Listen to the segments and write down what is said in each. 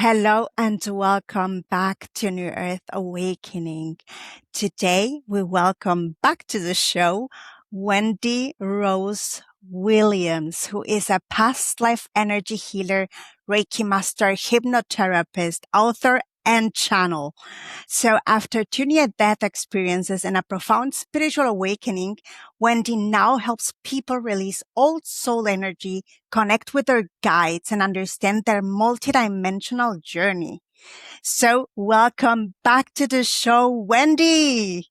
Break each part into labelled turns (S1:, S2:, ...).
S1: Hello and welcome back to New Earth Awakening. Today we welcome back to the show Wendy Rose Williams, who is a past life energy healer, Reiki master, hypnotherapist, author, and channel. So after two near-death experiences and a profound spiritual awakening, Wendy now helps people release old soul energy, connect with their guides, and understand their multidimensional journey. So welcome back to the show, Wendy.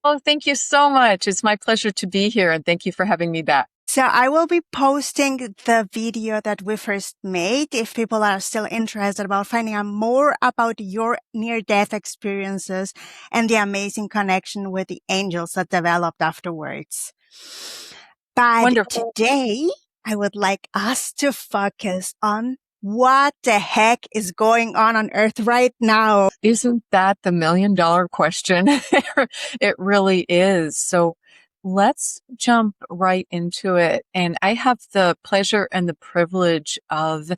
S2: Oh, thank you so much. It's my pleasure to be here, and thank you for having me back.
S1: So I will be posting the video that we first made if people are still interested about finding out more about your near-death experiences and the amazing connection with the angels that developed afterwards. But
S2: Wonderful.
S1: today, I would like us to focus on what the heck is going on Earth right now.
S2: Isn't that the $1,000,000 question? It really is. So let's jump right into it. And I have the pleasure and the privilege of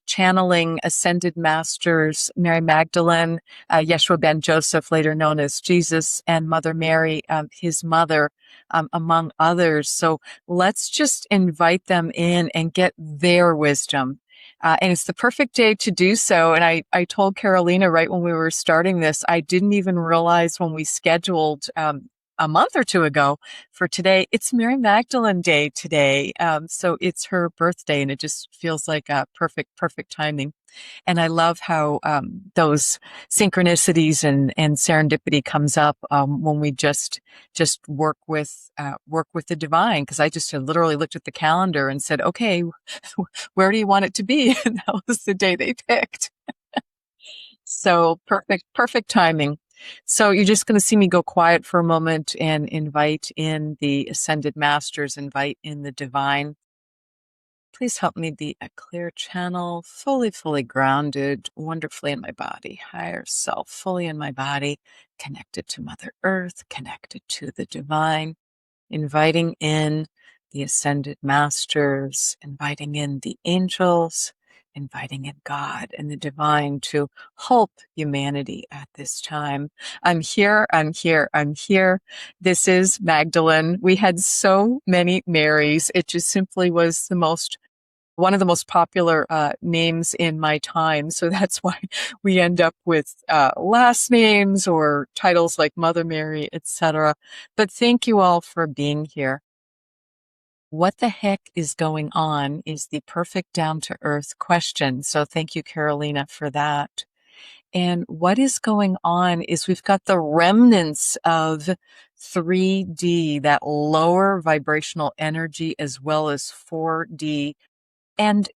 S2: channeling Ascended Masters Mary Magdalene, Yeshua ben Joseph, later known as Jesus, and Mother Mary, his mother, among others. So let's just invite them in and get their wisdom. And it's the perfect day to do so. And I told Carolina right when we were starting this, I didn't even realize when we scheduled a month or two ago for today, it's Mary Magdalene Day today. So it's her birthday, and it just feels like a perfect timing. And I love how those synchronicities and serendipity comes up when we just work with the divine. Because I just literally looked at the calendar and said, "Okay, where do you want it to be?" And that was the day they picked. So perfect timing. So you're just going to see me go quiet for a moment and invite in the Ascended Masters, invite in the divine. Please help me be a clear channel, fully grounded, wonderfully in my body, higher self, fully in my body, connected to Mother Earth, connected to the divine, inviting in the Ascended Masters, inviting in the angels, inviting in God and the divine to help humanity at this time. I'm here. This is Magdalene. We had so many Marys. It just simply was one of the most popular names in my time. So that's why we end up with last names or titles like Mother Mary, etc. But thank you all for being here. What the heck is going on is the perfect down-to-earth question. So thank you, Carolina, for that. And what is going on is we've got the remnants of 3D, that lower vibrational energy, as well as 4D. And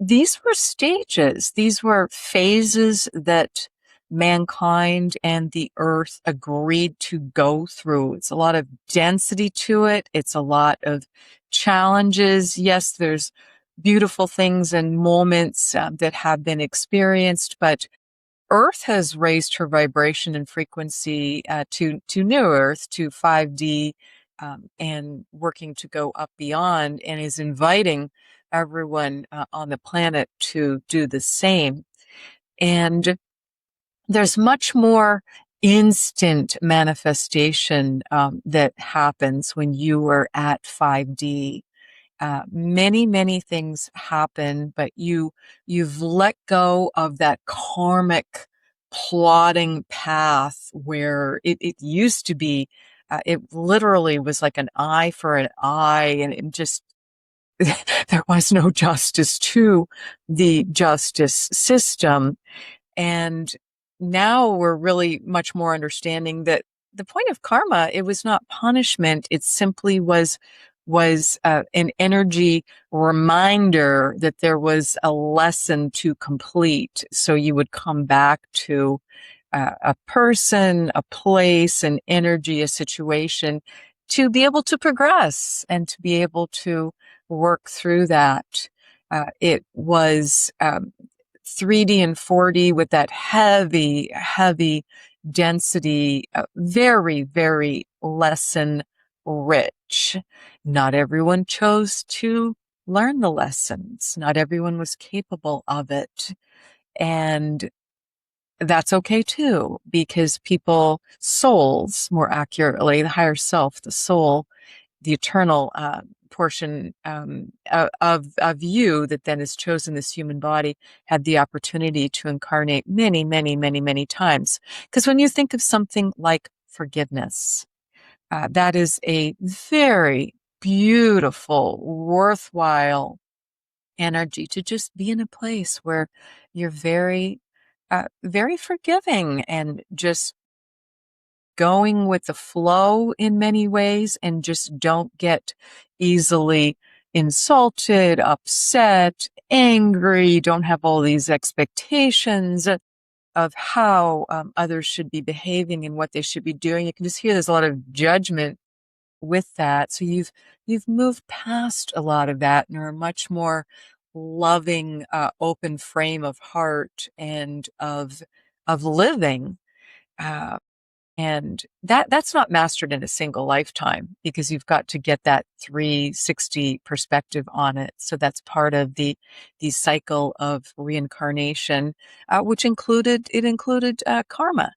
S2: these were stages. These were phases that mankind and the earth agreed to go through. It's a lot of density to it. It's a lot of challenges. Yes, there's beautiful things and moments that have been experienced, but Earth has raised her vibration and frequency to new Earth, to 5D, and working to go up beyond, and is inviting everyone on the planet to do the same. And there's much more instant manifestation that happens when you are at 5D. Many things happen, but you've let go of that karmic plotting path where it used to be. It literally was like an eye for an eye, and it just there was no justice to the justice system. And now we're really much more understanding that the point of karma, it was not punishment. It simply was an energy reminder that there was a lesson to complete. So you would come back to a person, a place, an energy, a situation to be able to progress and to be able to work through that. It was 3D and 4D with that heavy density, very lesson rich. Not everyone chose to learn the lessons. Not everyone was capable of it. And that's okay too, because souls, more accurately, the higher self, the soul, the eternal portion of you that then has chosen this human body, had the opportunity to incarnate many, many, many, many times. Because when you think of something like forgiveness, that is a very beautiful, worthwhile energy to just be in a place where you're very forgiving and just going with the flow in many ways, and just don't get easily insulted, upset, angry, don't have all these expectations of how others should be behaving and what they should be doing. You can just hear there's a lot of judgment with that. So you've moved past a lot of that and are a much more loving, open frame of heart and of living. Uh, and that's not mastered in a single lifetime, because you've got to get that 360 perspective on it. So that's part of the cycle of reincarnation, which included karma.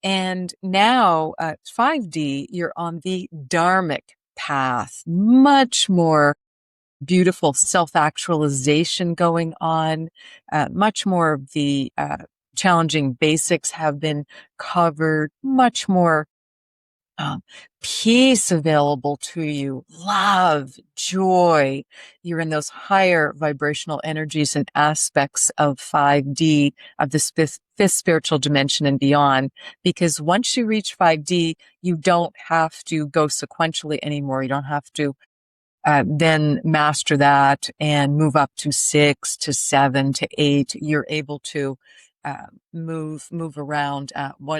S2: And now, 5D, you're on the dharmic path, much more beautiful self-actualization going on, much more of the challenging basics have been covered, much more um, peace available to you, love, joy. You're in those higher vibrational energies and aspects of 5D, of the fifth spiritual dimension and beyond. Because once you reach 5D, you don't have to go sequentially anymore. You don't have to then master that and move up to 6 to 7 to 8. You're able to move around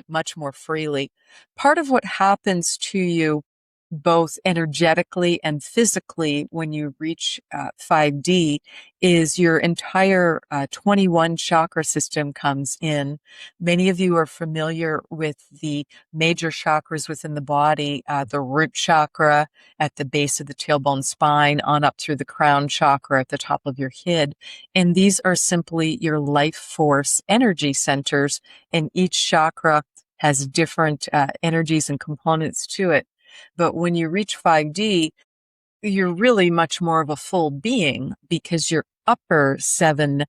S2: much more freely. Part of what happens to you, both energetically and physically, when you reach 5D, is your entire 21 chakra system comes in. Many of you are familiar with the major chakras within the body, the root chakra at the base of the tailbone spine, on up through the crown chakra at the top of your head. And these are simply your life force energy centers, and each chakra has different energies and components to it. But when you reach 5D, you're really much more of a full being, because your upper 7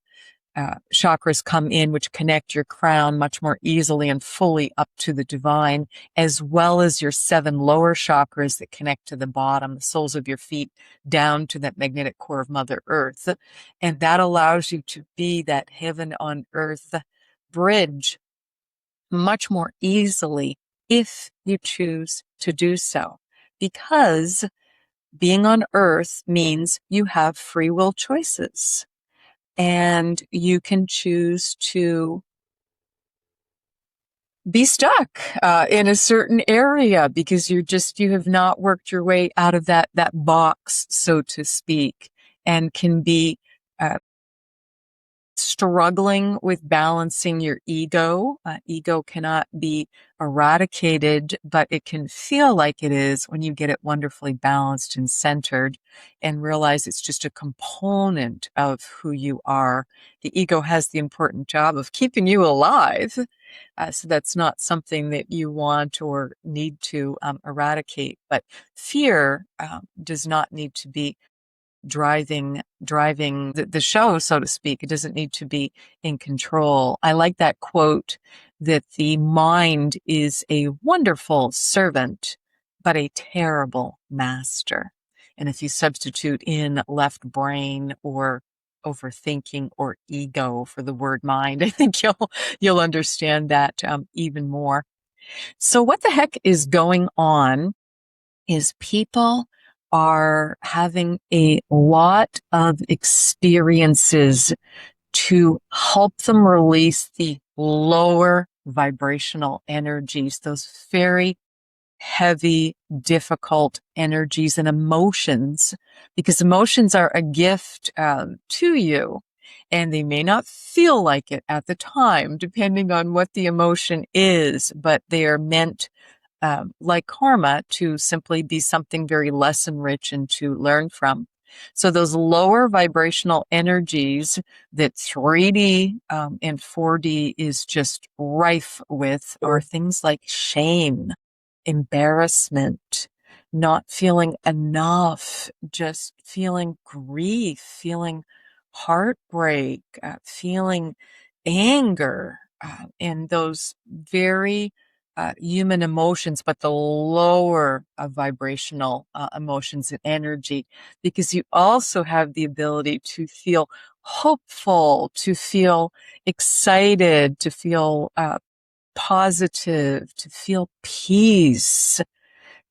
S2: chakras come in, which connect your crown much more easily and fully up to the divine, as well as your 7 lower chakras that connect to the bottom, the soles of your feet, down to that magnetic core of Mother Earth. And that allows you to be that heaven on earth bridge much more easily if you choose to do so. Because being on earth means you have free will choices, and you can choose to be stuck in a certain area because you have not worked your way out of that box, so to speak, and can be struggling with balancing your ego. Ego cannot be eradicated, but it can feel like it is when you get it wonderfully balanced and centered and realize it's just a component of who you are. The ego has the important job of keeping you alive. So that's not something that you want or need to eradicate. But fear does not need to be driving the show, so to speak. It doesn't need to be in control. I like that quote that the mind is a wonderful servant, but a terrible master. And if you substitute in left brain or overthinking or ego for the word mind, I think you'll understand that even more. So what the heck is going on is people are having a lot of experiences to help them release the lower vibrational energies, those very heavy, difficult energies and emotions, because emotions are a gift to you. And they may not feel like it at the time, depending on what the emotion is, but they are meant like karma, to simply be something very lesson rich and to learn from. So those lower vibrational energies that 3D and 4D is just rife with are things like shame, embarrassment, not feeling enough, just feeling grief, feeling heartbreak, feeling anger, and those very human emotions, but the lower vibrational emotions and energy, because you also have the ability to feel hopeful, to feel excited, to feel positive, to feel peace,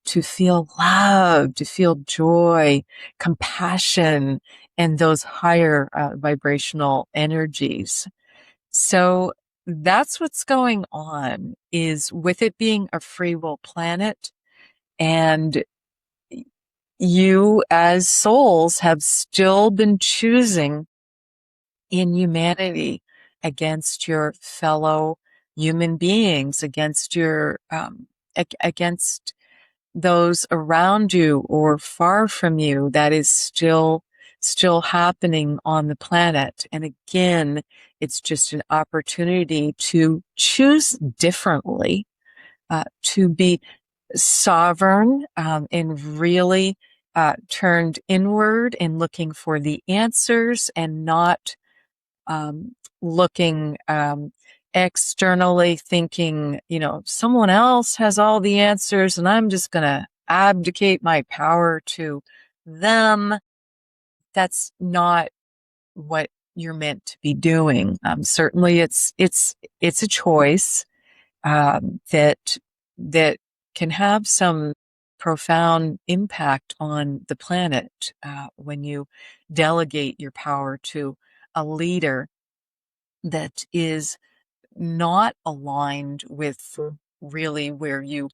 S2: to feel love, to feel joy, compassion, and those higher vibrational energies. So that's what's going on, is with it being a free will planet, and you as souls have still been choosing inhumanity against your fellow human beings, against your against those around you or far from you. That is still happening on the planet. And again, it's just an opportunity to choose differently, to be sovereign, and really turned inward and looking for the answers, and not looking externally, thinking, someone else has all the answers and I'm just going to abdicate my power to them. That's not what you're meant to be doing. Certainly it's a choice that can have some profound impact on the planet when you delegate your power to a leader that is not aligned with really where you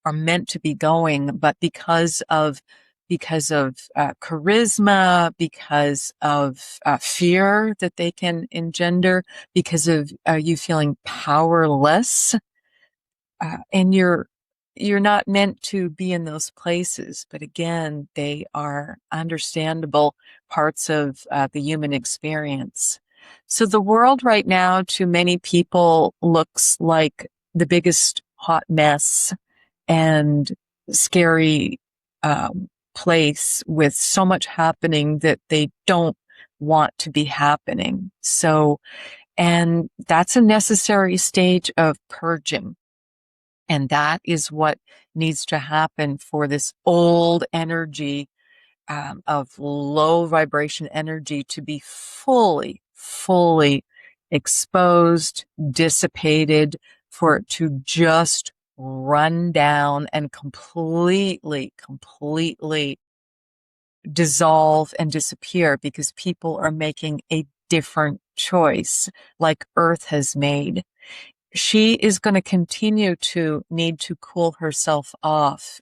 S2: are meant to be going, but because of charisma, because of fear that they can engender, because of you feeling powerless, and you're not meant to be in those places. But again, they are understandable parts of the human experience. So the world right now, to many people, looks like the biggest hot mess and scary place with so much happening that they don't want to be happening. So, and that's a necessary stage of purging. And that is what needs to happen for this old energy of low vibration energy to be fully exposed, dissipated, for it to just run down and completely dissolve and disappear, because people are making a different choice, like Earth has made. She is going to continue to need to cool herself off.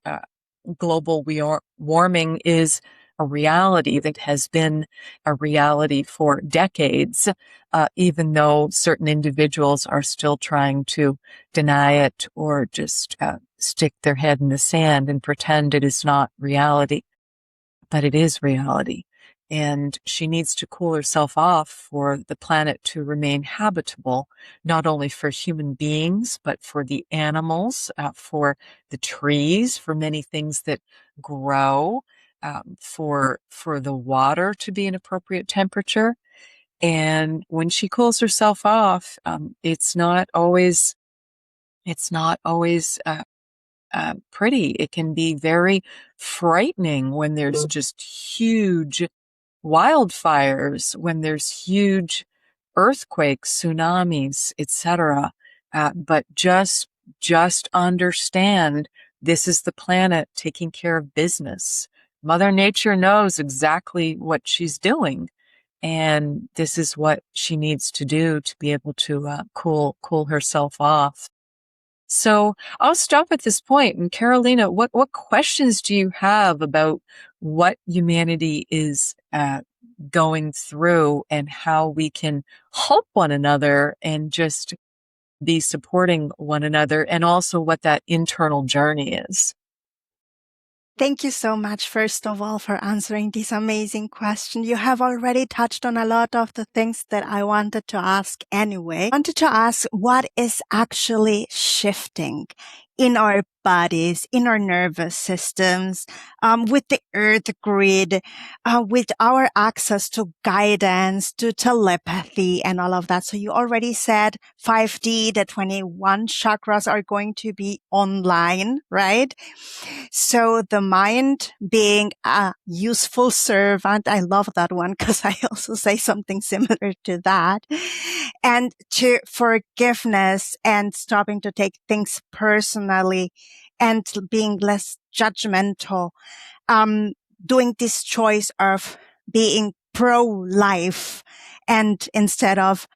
S2: Global warming is a reality that has been a reality for decades, even though certain individuals are still trying to deny it or just stick their head in the sand and pretend it is not reality. But it is reality. And she needs to cool herself off for the planet to remain habitable, not only for human beings, but for the animals, for the trees, for many things that grow, for the water to be an appropriate temperature. And when she cools herself off, it's not always pretty. It can be very frightening when there's just huge wildfires, when there's huge earthquakes, tsunamis, etc. But just understand, this is the planet taking care of business. Mother Nature knows exactly what she's doing, and this is what she needs to do to be able to cool herself off. So I'll stop at this point. And Carolina, what questions do you have about what humanity is going through, and how we can help one another and just be supporting one another, and also what that internal journey is?
S1: Thank you so much, first of all, for answering this amazing question. You have already touched on a lot of the things that I wanted to ask anyway. I wanted to ask what is actually shifting in our bodies, in our nervous systems, with the earth grid, with our access to guidance, to telepathy and all of that. So you already said 5D, the 21 chakras are going to be online, right? So the mind being a useful servant, I love that one because I also say something similar to that. And to forgiveness and stopping to take things personally and being less judgmental. Doing this choice of being pro-life and instead of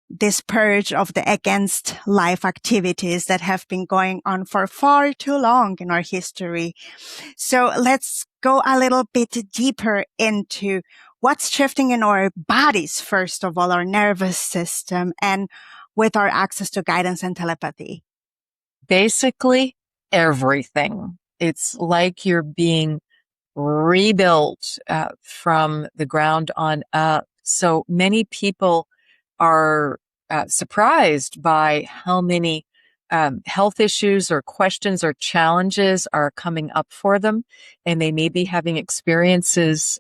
S1: this purge of the against life activities that have been going on for far too long in our history. So let's go a little bit deeper into what's shifting in our bodies, first of all, our nervous system, and with our access to guidance and telepathy.
S2: Basically, everything. It's like you're being rebuilt from the ground on up. So many people are surprised by how many health issues or questions or challenges are coming up for them, and they may be having experiences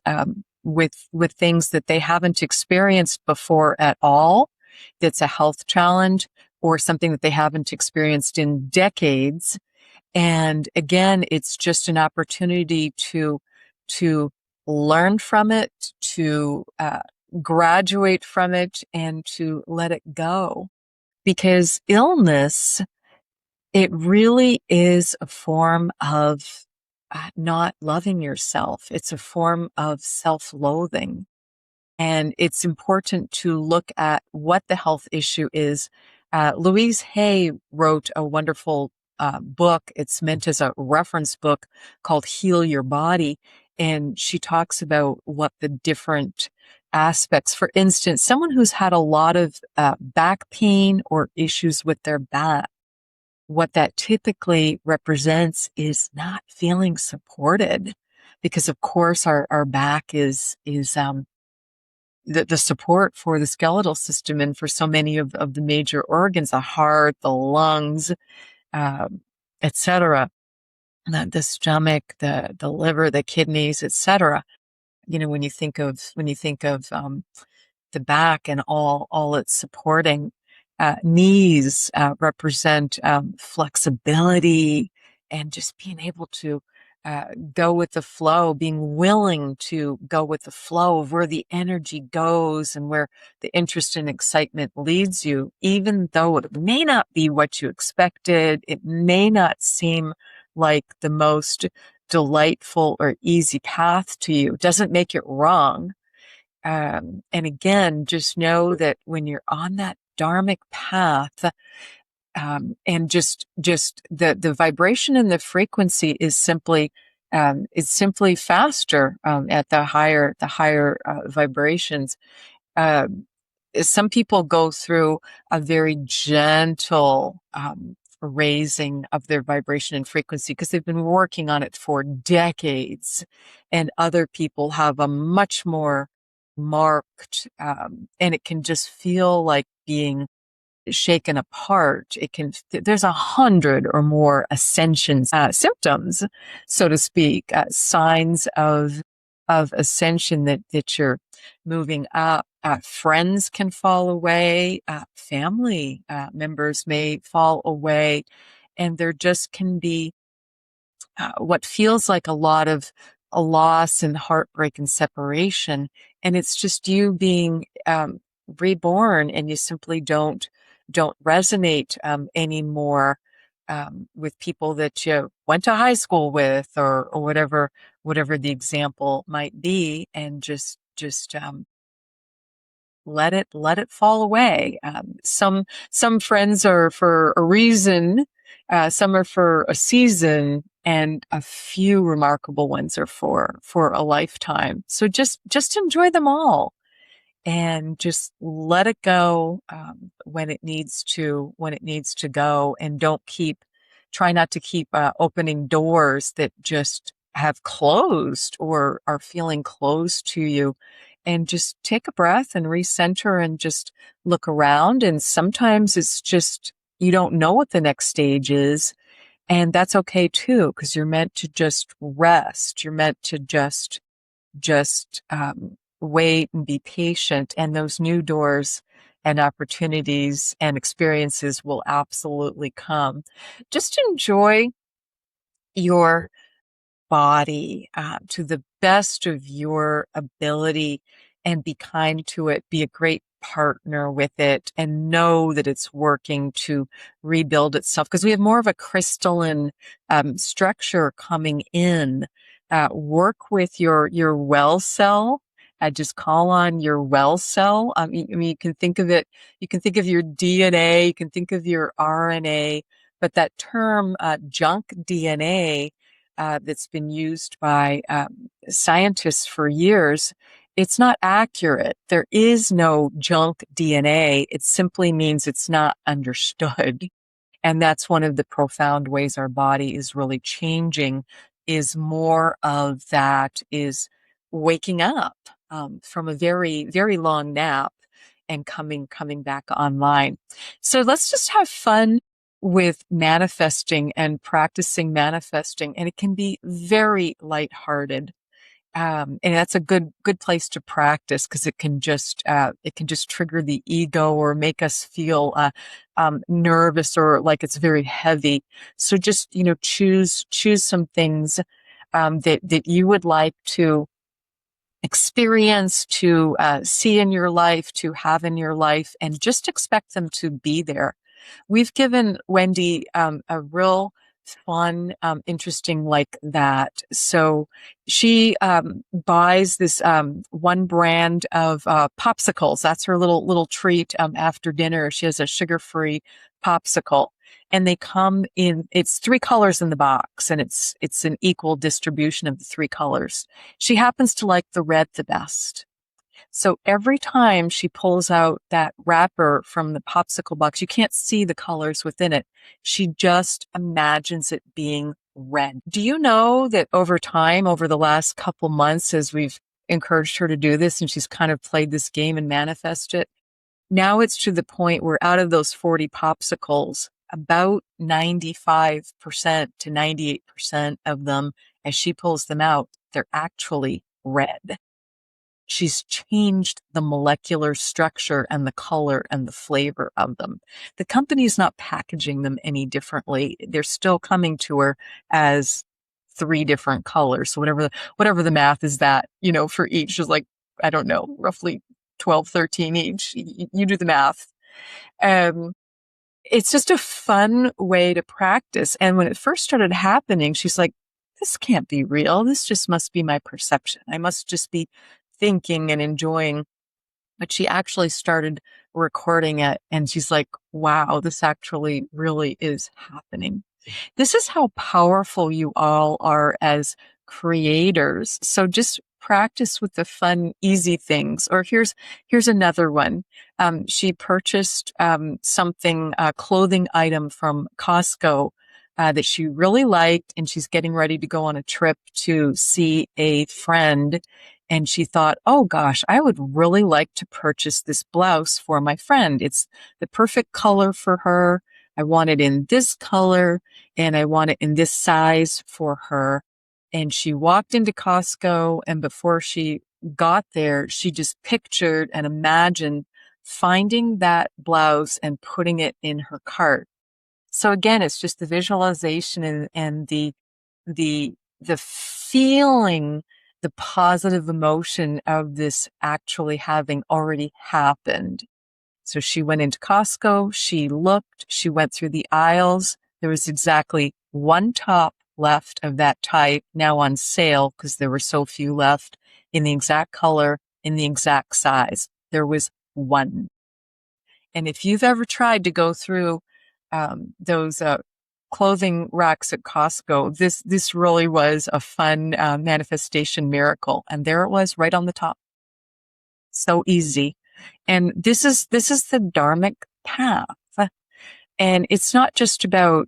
S2: with things that they haven't experienced before at all. That's a health challenge or something that they haven't experienced in decades. And again, it's just an opportunity to learn from it, to graduate from it, and to let it go. Because illness, it really is a form of not loving yourself. It's a form of self-loathing. And it's important to look at what the health issue is. Louise Hay wrote a wonderful book. It's meant as a reference book called Heal Your Body. And she talks about what the different aspects, for instance, someone who's had a lot of back pain or issues with their back, what that typically represents is not feeling supported, because of course our back is the support for the skeletal system and for so many of the major organs, the heart, the lungs, etc., the stomach, the liver, the kidneys, etc. When you think of the back and all it's supporting. Knees represent flexibility and just being able to go with the flow, being willing to go with the flow of where the energy goes and where the interest and excitement leads you, even though it may not be what you expected. It may not seem like the most delightful or easy path to you. It doesn't make it wrong. And again, just know that when you're on that dharmic path, and just the vibration and the frequency is simply faster at the higher vibrations. Some people go through a very gentle raising of their vibration and frequency because they've been working on it for decades, and other people have a much more marked, and it can just feel like being shaken apart. There's 100 or more ascensions, symptoms, so to speak, signs of ascension that you're moving up. Friends can fall away. Family members may fall away, and there just can be what feels like a lot of a loss and heartbreak and separation. And it's just you being reborn, and you simply don't resonate anymore with people that you went to high school with, or whatever the example might be, and just let it fall away. Some friends are for a reason, some are for a season, and a few remarkable ones are for a lifetime. So just enjoy them all, and just let it go when it needs to go, and try not to keep opening doors that just have closed or are feeling closed to you. And just take a breath and recenter and just look around. And sometimes it's just, you don't know what the next stage is. And that's okay too, because you're meant to just rest. You're meant to just wait and be patient. And those new doors and opportunities and experiences will absolutely come. Just enjoy your body to the best of your ability and be kind to it, be a great partner with it, and know that it's working to rebuild itself. Because we have more of a crystalline structure coming in. Work with your well cell. Just call on your well cell. You can think of it, you can think of your DNA, you can think of your RNA, but that term junk DNA that's been used by scientists for years, it's not accurate. There is no junk DNA. It simply means it's not understood. And that's one of the profound ways our body is really changing, is more of that is waking up from a very, very long nap and coming back online. So let's just have fun with manifesting and practicing manifesting. And it can be very lighthearted. And that's a good place to practice, because it can just trigger the ego or make us feel nervous or like it's very heavy. So just, choose some things that you would like to experience, to see in your life, to have in your life, and just expect them to be there. We've given Wendy a real fun, interesting like that. So she buys this one brand of popsicles. That's her little treat after dinner. She has a sugar-free popsicle. And they come in, it's 3 colors in the box, and it's an equal distribution of the 3 colors. She happens to like the red the best. So every time she pulls out that wrapper from the popsicle box, you can't see the colors within it. She just imagines it being red. Do you know that over time, over the last couple months, as we've encouraged her to do this and she's kind of played this game and manifest it, now it's to the point where out of those 40 popsicles, about 95% to 98% of them, as she pulls them out, they're actually red. She's changed the molecular structure and the color and the flavor of them. The company's not packaging them any differently. They're still coming to her as 3 different colors. So whatever the math is that, for each is like, I don't know, roughly 12, 13 each. You do the math. Um, it's just a fun way to practice. And when it first started happening, she's like, this can't be real. This just must be my perception. I must just be thinking and enjoying. But she actually started recording it, and she's like, wow, this actually really is happening. This is how powerful you all are as creators. So just practice with the fun, easy things. Or here's another one. She purchased something, a clothing item from Costco that she really liked, and she's getting ready to go on a trip to see a friend. And she thought, oh gosh, I would really like to purchase this blouse for my friend. It's the perfect color for her. I want it in this color, and I want it in this size for her. And she walked into Costco, and before she got there, she just pictured and imagined finding that blouse and putting it in her cart. So again, it's just the visualization and the feeling, the positive emotion of this actually having already happened. So she went into Costco, she looked, she went through the aisles. There was exactly 1 top left of that type, now on sale because there were so few left, in the exact color, in the exact size. There was 1. And if you've ever tried to go through those clothing racks at Costco, this really was a fun manifestation miracle. And there it was, right on the top. So easy. And this is the dharmic path. And it's not just about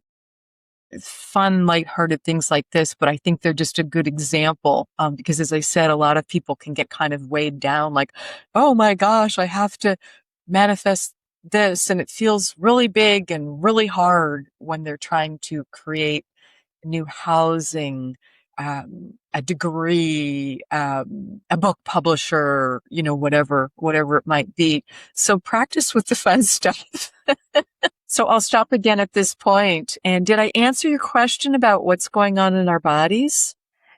S2: fun, lighthearted things like this, but I think they're just a good example. Because as I said, a lot of people can get kind of weighed down, like, oh my gosh, I have to manifest this, and it feels really big and really hard when they're trying to create new housing, a degree, a book publisher, whatever it might be. So practice with the fun stuff. So I'll stop again at this point. And did I answer your question about what's going on in our bodies?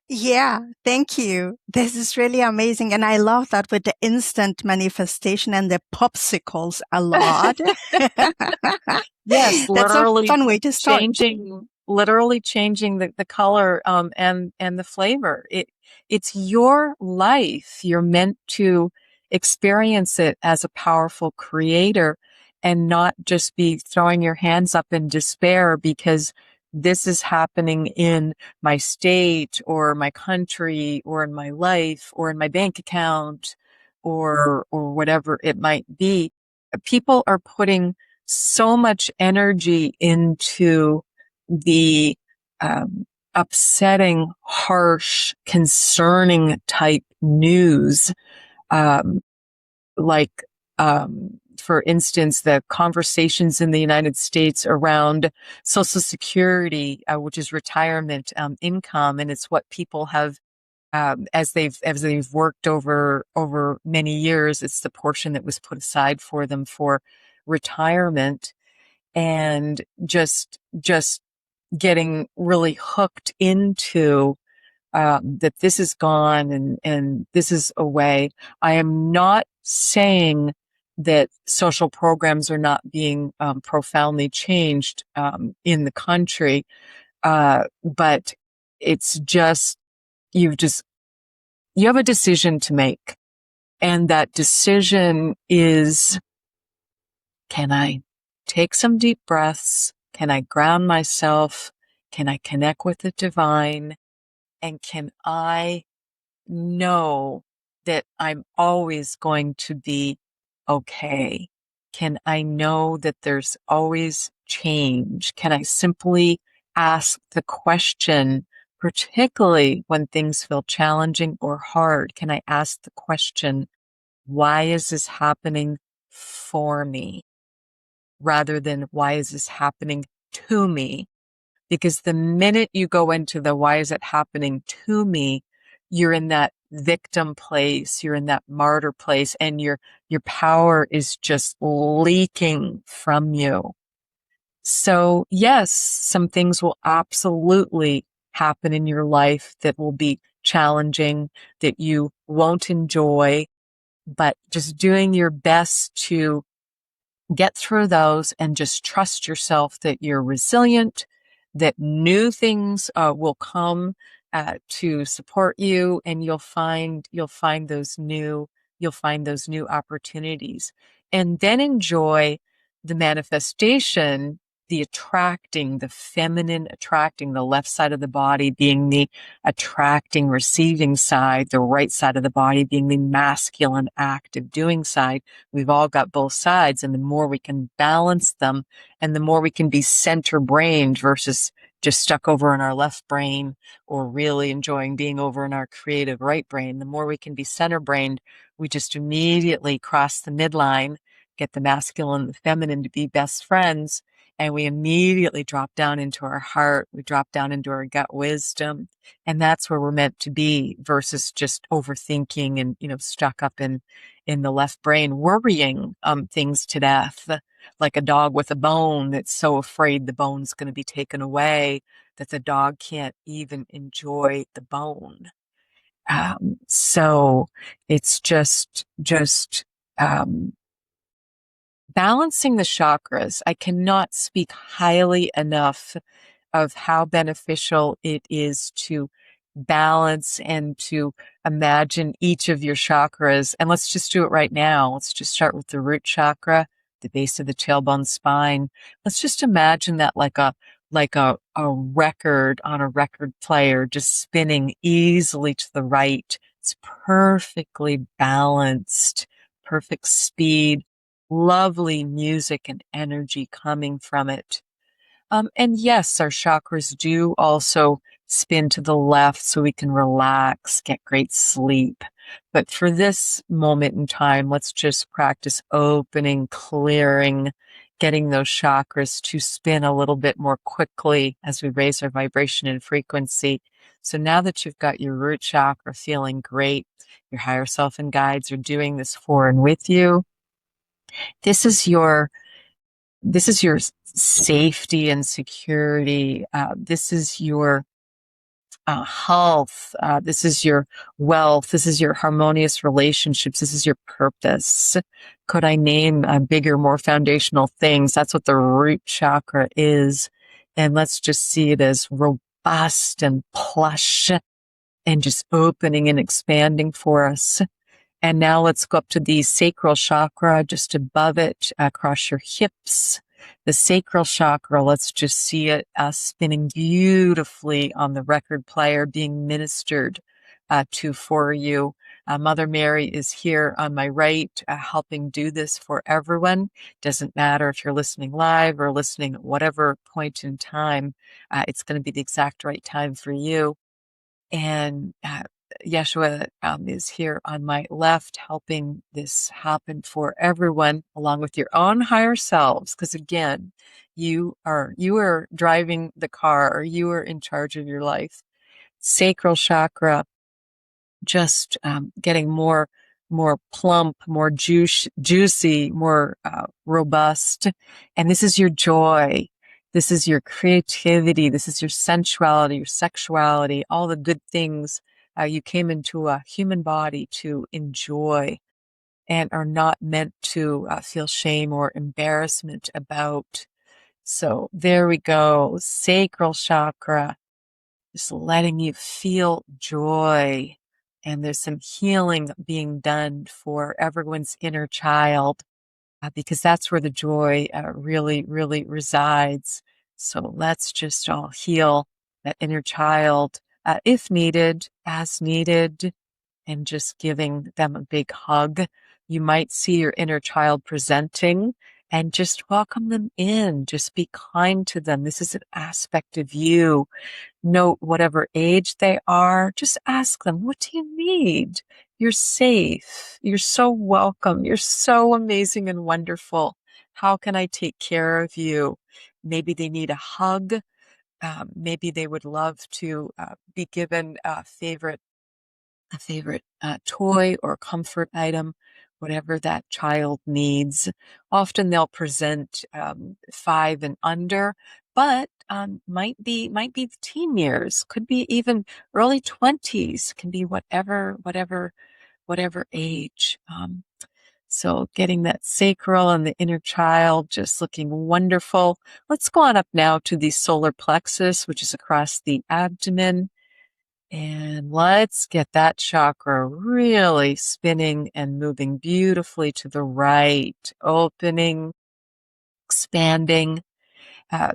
S1: Yeah, thank you. This is really amazing. And I love that with the instant manifestation and the popsicles a lot.
S2: Yes,
S1: That's a fun way to start.
S2: literally changing the color, and the flavor. It's your life. You're meant to experience it as a powerful creator and not just be throwing your hands up in despair because this is happening in my state or my country or in my life or in my bank account or whatever it might be. People are putting so much energy into the upsetting, harsh, concerning type news, um, like, for instance, the conversations in the United States around Social Security, which is retirement income, and it's what people have. As they've worked over many years, it's the portion that was put aside for them for retirement, and just getting really hooked into that this is gone and this is a way. I am not saying that social programs are not being profoundly changed in the country, but it's just you've just you have a decision to make, and that decision is, can I take some deep breaths? Can I ground myself? Can I connect with the divine? And can I know that I'm always going to be okay? Can I know that there's always change? Can I simply ask the question, particularly when things feel challenging or hard? Can I ask the question, why is this happening for me? Rather than why is this happening to me? Because the minute you go into the why is it happening to me, you're in that victim place, you're in that martyr place, and your power is just leaking from you. So yes, some things will absolutely happen in your life that will be challenging, that you won't enjoy, but just doing your best to get through those and just trust yourself that you're resilient, that new things will come to support you, and you'll find those new opportunities, and then enjoy the manifestation, the attracting, the feminine attracting, the left side of the body being the attracting, receiving side, the right side of the body being the masculine, active, doing side. We've all got both sides, and the more we can balance them and the more we can be center brained versus just stuck over in our left brain or really enjoying being over in our creative right brain, the more we can be center brained, we just immediately cross the midline, get the masculine and the feminine to be best friends, and we immediately drop down into our heart, we drop down into our gut wisdom, and that's where we're meant to be versus just overthinking and, stuck up in the left brain, worrying things to death, like a dog with a bone that's so afraid the bone's going to be taken away that the dog can't even enjoy the bone. So it's just um, balancing the chakras. I cannot speak highly enough of how beneficial it is to balance and to imagine each of your chakras. And let's just do it right now. Let's just start with the root chakra, the base of the tailbone spine. Let's just imagine that like a record on a record player, just spinning easily to the right. It's perfectly balanced, perfect speed, lovely music and energy coming from it. And yes, our chakras do also spin to the left so we can relax, get great sleep. But for this moment in time, let's just practice opening, clearing, getting those chakras to spin a little bit more quickly as we raise our vibration and frequency. So now that you've got your root chakra feeling great, your higher self and guides are doing this for and with you. This is your safety and security. This is your health. This is your wealth. This is your harmonious relationships. This is your purpose. Could I name bigger, more foundational things? That's what the root chakra is. And let's just see it as robust and plush and just opening and expanding for us. And now let's go up to the sacral chakra, just above it, across your hips. The sacral chakra, let's just see it spinning beautifully on the record player, being ministered to for you. Mother Mary is here on my right, helping do this for everyone. Doesn't matter if you're listening live or listening at whatever point in time, it's going to be the exact right time for you. And Yeshua is here on my left, helping this happen for everyone, along with your own higher selves. Because again, you are driving the car, or you are in charge of your life. Sacral chakra, just getting more plump, more juicy, more robust. And this is your joy. This is your creativity. This is your sensuality, your sexuality, all the good things you came into a human body to enjoy and are not meant to feel shame or embarrassment about. So there we go. Sacral chakra, just letting you feel joy. And there's some healing being done for everyone's inner child, because that's where the joy really, really resides. So let's just all heal that inner child, if needed, as needed, and just giving them a big hug. You might see your inner child presenting, and just welcome them in. Just be kind to them. This is an aspect of you. Note whatever age they are. Just ask them, what do you need? You're safe. You're so welcome. You're so amazing and wonderful. How can I take care of you? Maybe they need a hug. Maybe they would love to be given a favorite toy or comfort item, whatever that child needs. Often they'll present 5 and under, but might be the teen years, could be even early 20s, can be whatever age. So getting that sacral and the inner child just looking wonderful. Let's go on up now to the solar plexus, which is across the abdomen. And let's get that chakra really spinning and moving beautifully to the right, opening, expanding.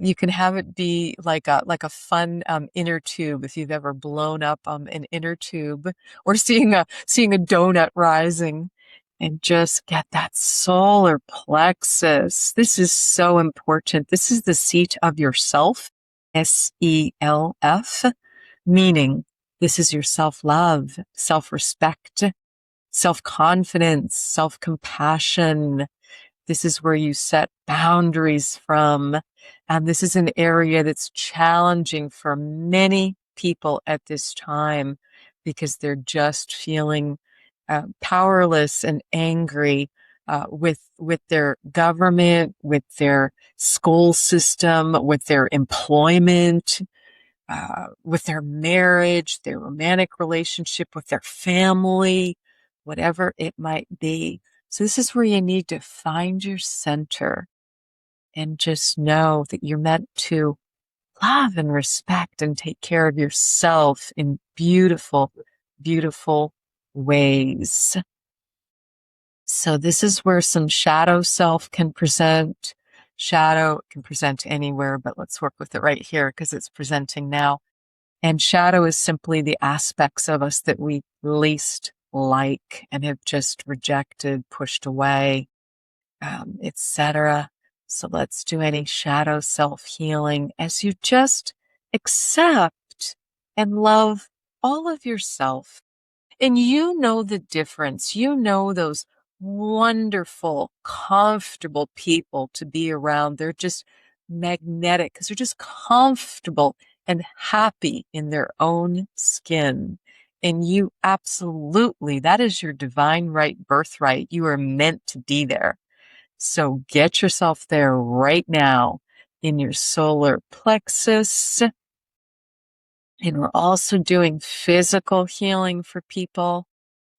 S2: You can have it be like a fun inner tube, if you've ever blown up an inner tube, or seeing a donut rising. And just get that solar plexus. This is so important. This is the seat of yourself, SELF, meaning this is your self-love, self-respect, self-confidence, self-compassion. This is where you set boundaries from. And this is an area that's challenging for many people at this time, because they're just feeling powerless and angry with their government, with their school system, with their employment, with their marriage, their romantic relationship, with their family, whatever it might be. So this is where you need to find your center and just know that you're meant to love and respect and take care of yourself in beautiful, beautiful ways. So this is where some shadow self can present. Shadow can present anywhere, but let's work with it right here because it's presenting now. And shadow is simply the aspects of us that we least like and have just rejected, pushed away, etc. So let's do any shadow self-healing as you just accept and love all of yourself. And you know the difference. You know those wonderful, comfortable people to be around. They're just magnetic because they're just comfortable and happy in their own skin. And you absolutely, that is your divine right, birthright. You are meant to be there. So get yourself there right now in your solar plexus. And we're also doing physical healing for people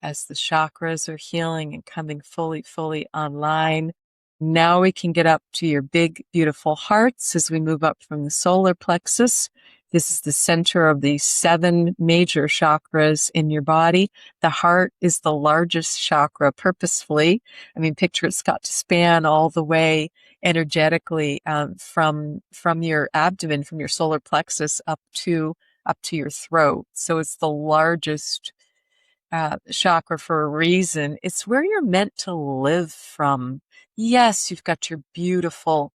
S2: as the chakras are healing and coming fully online. Now we can get up to your big, beautiful hearts as we move up from the solar plexus. This is the center of the 7 major chakras in your body. The heart is the largest chakra purposefully. I mean, picture it's got to span all the way energetically from your abdomen, from your solar plexus up to your throat. So it's the largest chakra for a reason. It's where you're meant to live from. Yes, you've got your beautiful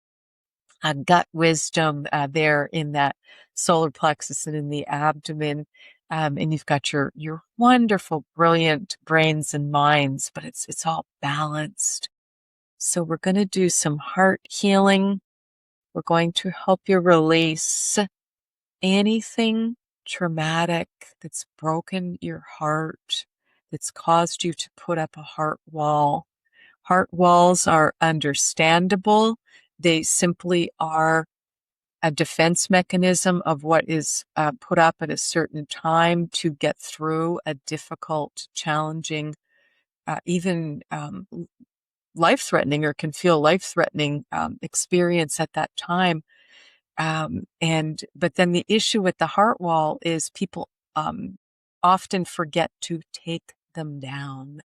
S2: gut wisdom there in that solar plexus and in the abdomen. And you've got your wonderful, brilliant brains and minds, but it's all balanced. So we're going to do some heart healing. We're going to help you release anything traumatic that's broken your heart, that's caused you to put up a heart wall. Heart walls are understandable. They simply are a defense mechanism of what is put up at a certain time to get through a difficult, challenging, even life-threatening or can feel life-threatening experience at that time. But then the issue with the heart wall is people often forget to take them down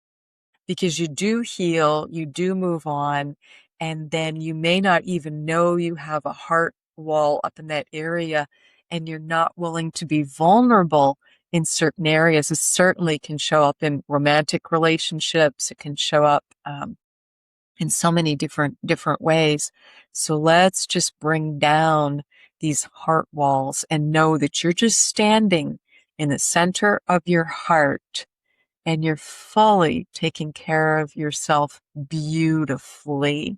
S2: because you do heal, you do move on, and then you may not even know you have a heart wall up in that area, and you're not willing to be vulnerable in certain areas. It certainly can show up in romantic relationships. It can show up in so many different ways. So let's just bring down these heart walls and know that you're just standing in the center of your heart and you're fully taking care of yourself beautifully.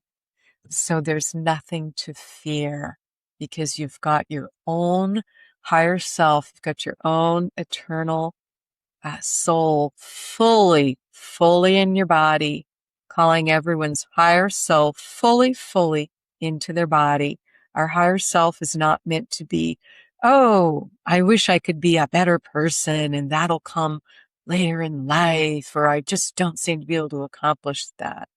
S2: So there's nothing to fear because you've got your own higher self, you've got your own eternal soul fully in your body, calling everyone's higher self fully into their body. Our higher self is not meant to be, oh, I wish I could be a better person and that'll come later in life, or I just don't seem to be able to accomplish that.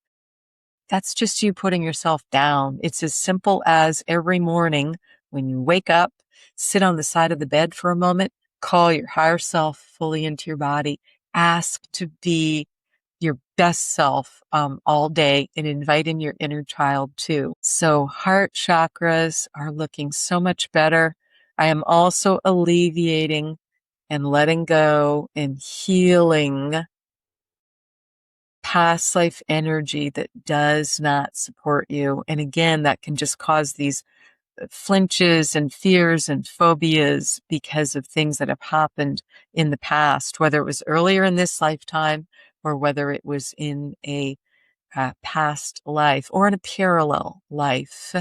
S2: That's just you putting yourself down. It's as simple as every morning when you wake up, sit on the side of the bed for a moment, call your higher self fully into your body, ask to be your best self all day and invite in your inner child too. So heart chakras are looking so much better. I am also alleviating and letting go and healing past life energy that does not support you. And again, that can just cause these flinches and fears and phobias because of things that have happened in the past, whether it was earlier in this lifetime or whether it was in a past life or in a parallel life.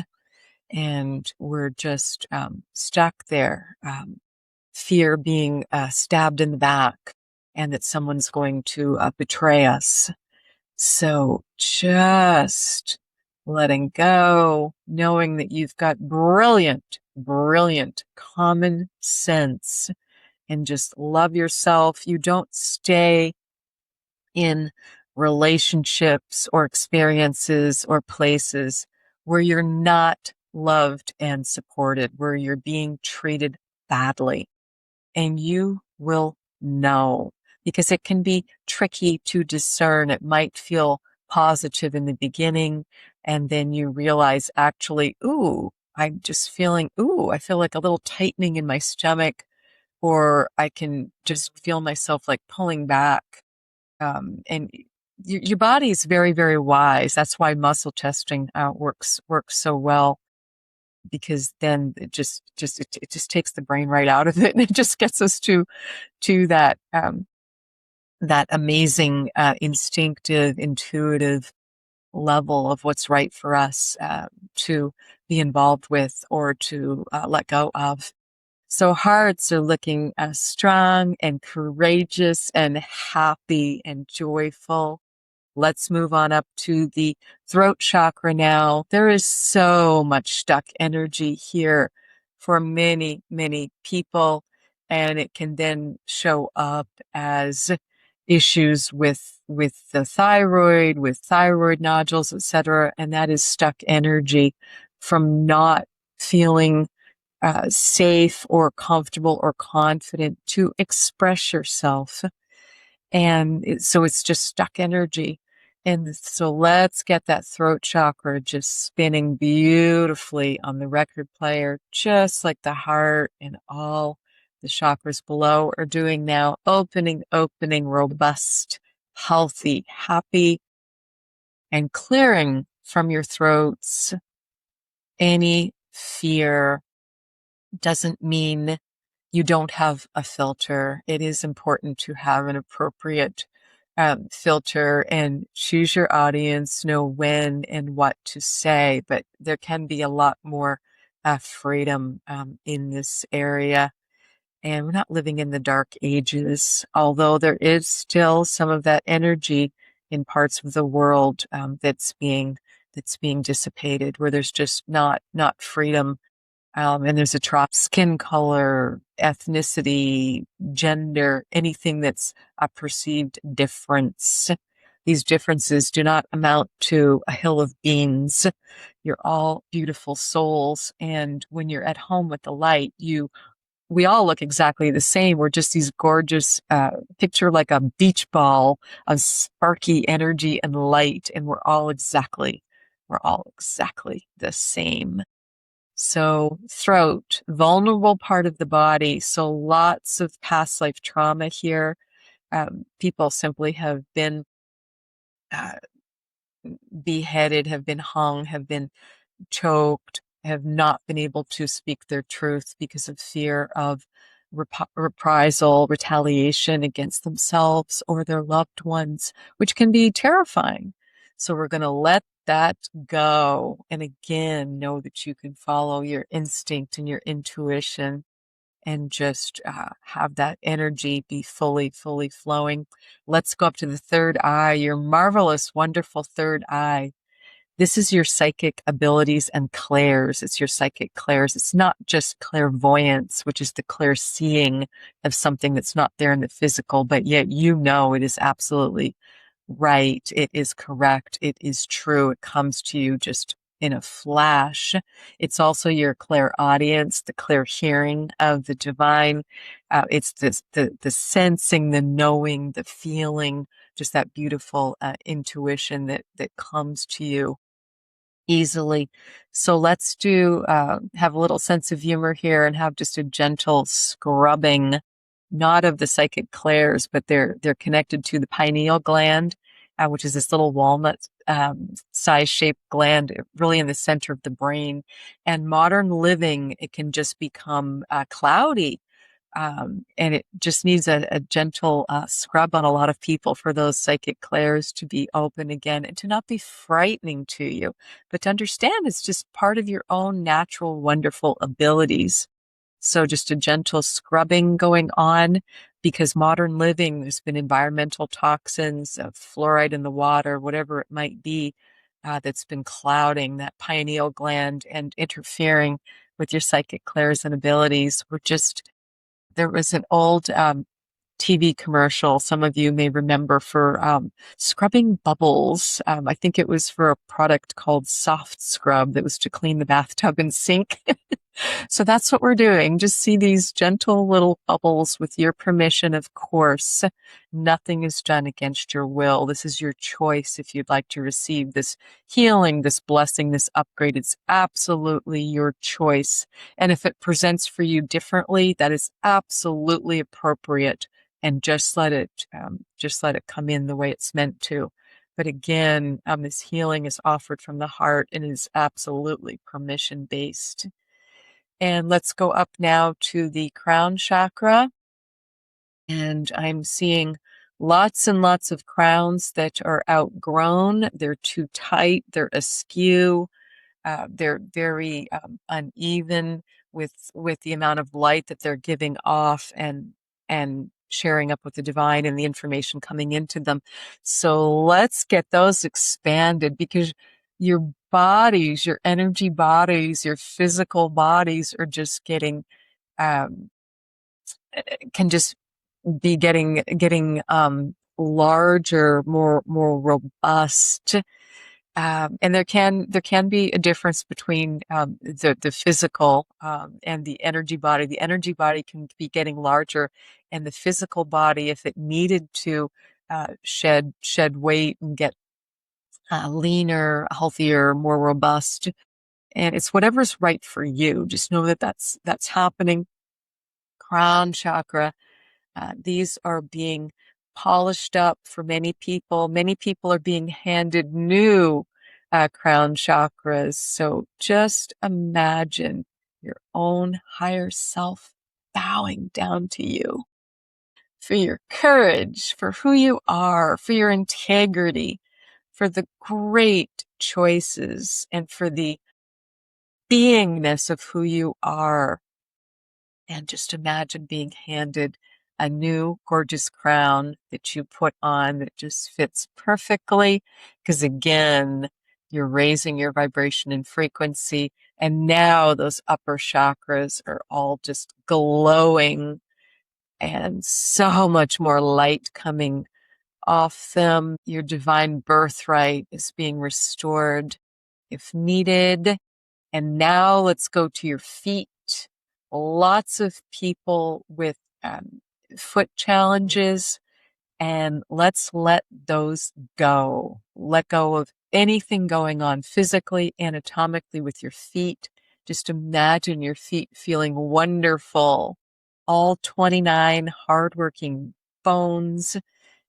S2: And we're just stuck there. Fear being stabbed in the back and that someone's going to betray us. So just letting go, knowing that you've got brilliant common sense and just love yourself. You don't stay in relationships or experiences or places where you're not loved and supported, where you're being treated badly. And you will know because it can be tricky to discern. It might feel positive in the beginning, and then you realize actually, ooh, I'm just feeling, I feel like a little tightening in my stomach, or I can just feel myself like pulling back. And your body is very, very wise. That's why muscle testing works so well, because then it just takes the brain right out of it, and it just gets us to that amazing instinctive, intuitive level of what's right for us to be involved with or to let go of. So hearts are looking strong and courageous and happy and joyful. Let's move on up to the throat chakra now. There is so much stuck energy here for many, many people, and it can then show up as issues with the thyroid, with thyroid nodules, etc. And that is stuck energy from not feeling safe or comfortable or confident to express yourself. And so it's just stuck energy. And so let's get that throat chakra just spinning beautifully on the record player, just like the heart and all the chakras below are doing now. Opening, robust, healthy, happy, and clearing from your throats any fear. Doesn't mean you don't have a filter. It is important to have an appropriate filter and choose your audience, know when and what to say, but there can be a lot more freedom in this area. And we're not living in the dark ages, although there is still some of that energy in parts of the world that's being dissipated, where there's just not freedom. And there's a drop skin color, ethnicity, gender, anything that's a perceived difference. These differences do not amount to a hill of beans. You're all beautiful souls. And when you're at home with the light, we all look exactly the same. We're just these gorgeous, picture like a beach ball of sparky energy and light. And we're all exactly the same. So throat, vulnerable part of the body. So lots of past life trauma here. People simply have been uh, beheaded, have been hung, have been choked, have not been able to speak their truth because of fear of reprisal, retaliation against themselves or their loved ones, which can be terrifying. So we're going to let that go. And again, know that you can follow your instinct and your intuition and just have that energy be fully flowing. Let's go up to the third eye, your marvelous, wonderful third eye. This is your psychic abilities and clairs. It's your psychic clairs. It's not just clairvoyance, which is the clear seeing of something that's not there in the physical, but yet you know it is absolutely right. It is correct. It is true. It comes to you just in a flash. It's also your clairaudience, the clear hearing of the divine. It's the sensing, the knowing, the feeling, just that beautiful intuition that comes to you easily. So let's have a little sense of humor here and have just a gentle scrubbing, not of the psychic clairs, but they're connected to the pineal gland, which is this little walnut size shaped gland really in the center of the brain. And modern living, it can just become cloudy. And it just needs a gentle scrub on a lot of people for those psychic clairs to be open again and to not be frightening to you, but to understand it's just part of your own natural, wonderful abilities. So just a gentle scrubbing going on, because modern living, there's been environmental toxins, fluoride in the water, whatever it might be, that's been clouding that pineal gland and interfering with your psychic clairs and abilities. There was an old TV commercial some of you may remember for scrubbing bubbles. I think it was for a product called Soft Scrub that was to clean the bathtub and sink. So that's what we're doing. Just see these gentle little bubbles with your permission, of course. Nothing is done against your will. This is your choice if you'd like to receive this healing, this blessing, this upgrade. It's absolutely your choice. And if it presents for you differently, that is absolutely appropriate. And just let it come in the way it's meant to. But again, this healing is offered from the heart and is absolutely permission based. And let's go up now to the crown chakra. And I'm seeing lots and lots of crowns that are outgrown. They're too tight. They're askew. They're very uneven with the amount of light that they're giving off and sharing up with the divine and the information coming into them. So let's get those expanded, because your bodies, your energy bodies, your physical bodies are just getting um, can just be getting larger, more robust. And there can be a difference between the physical and the energy body. The energy body can be getting larger, and the physical body, if it needed to shed weight and get leaner, healthier, more robust, and it's whatever's right for you. Just know that that's happening. Crown chakra. These are being polished up for many people. Many people are being handed new crown chakras. So just imagine your own higher self bowing down to you for your courage, for who you are, for your integrity, for the great choices, and for the beingness of who you are. And just imagine being handed a new gorgeous crown that you put on that just fits perfectly. Because again, you're raising your vibration and frequency. And now those upper chakras are all just glowing and so much more light coming off them. Your divine birthright is being restored if needed. And now let's go to your feet. Lots of people with foot challenges, and let's let those go. Let go of anything going on physically, anatomically with your feet. Just imagine your feet feeling wonderful. All 29 hardworking bones,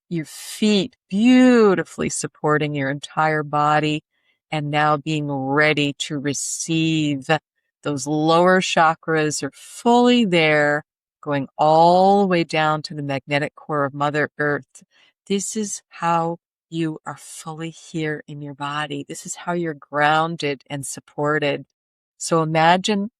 S2: your feet beautifully supporting your entire body, and now being ready to receive. Those lower chakras are fully there, going all the way down to the magnetic core of Mother Earth. This is how you are fully here in your body. This is how you're grounded and supported. So imagine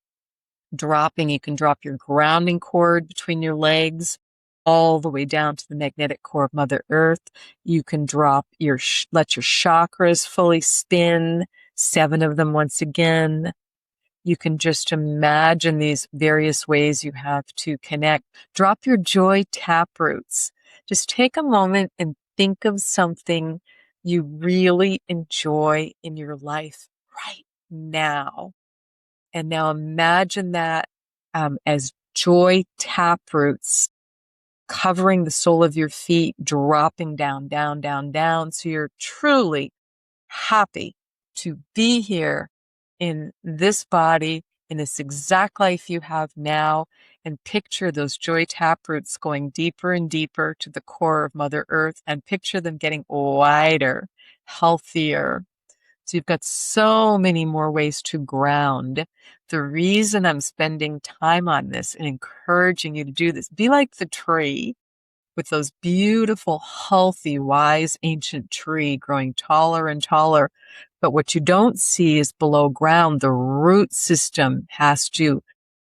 S2: you can drop your grounding cord between your legs all the way down to the magnetic core of Mother Earth. You can let your chakras fully spin, 7 of them once again. You can just imagine these various ways you have to connect. Drop your joy taproots. Just take a moment and think of something you really enjoy in your life right now. And now imagine that as joy taproots covering the sole of your feet, dropping down, down, down, down. So you're truly happy to be here in this body, in this exact life you have now, and picture those joy taproots going deeper and deeper to the core of Mother Earth, and picture them getting wider, healthier. So you've got so many more ways to ground. The reason I'm spending time on this and encouraging you to do this, be like the tree with those beautiful, healthy, wise, ancient tree growing taller and taller. But what you don't see is below ground, the root system has to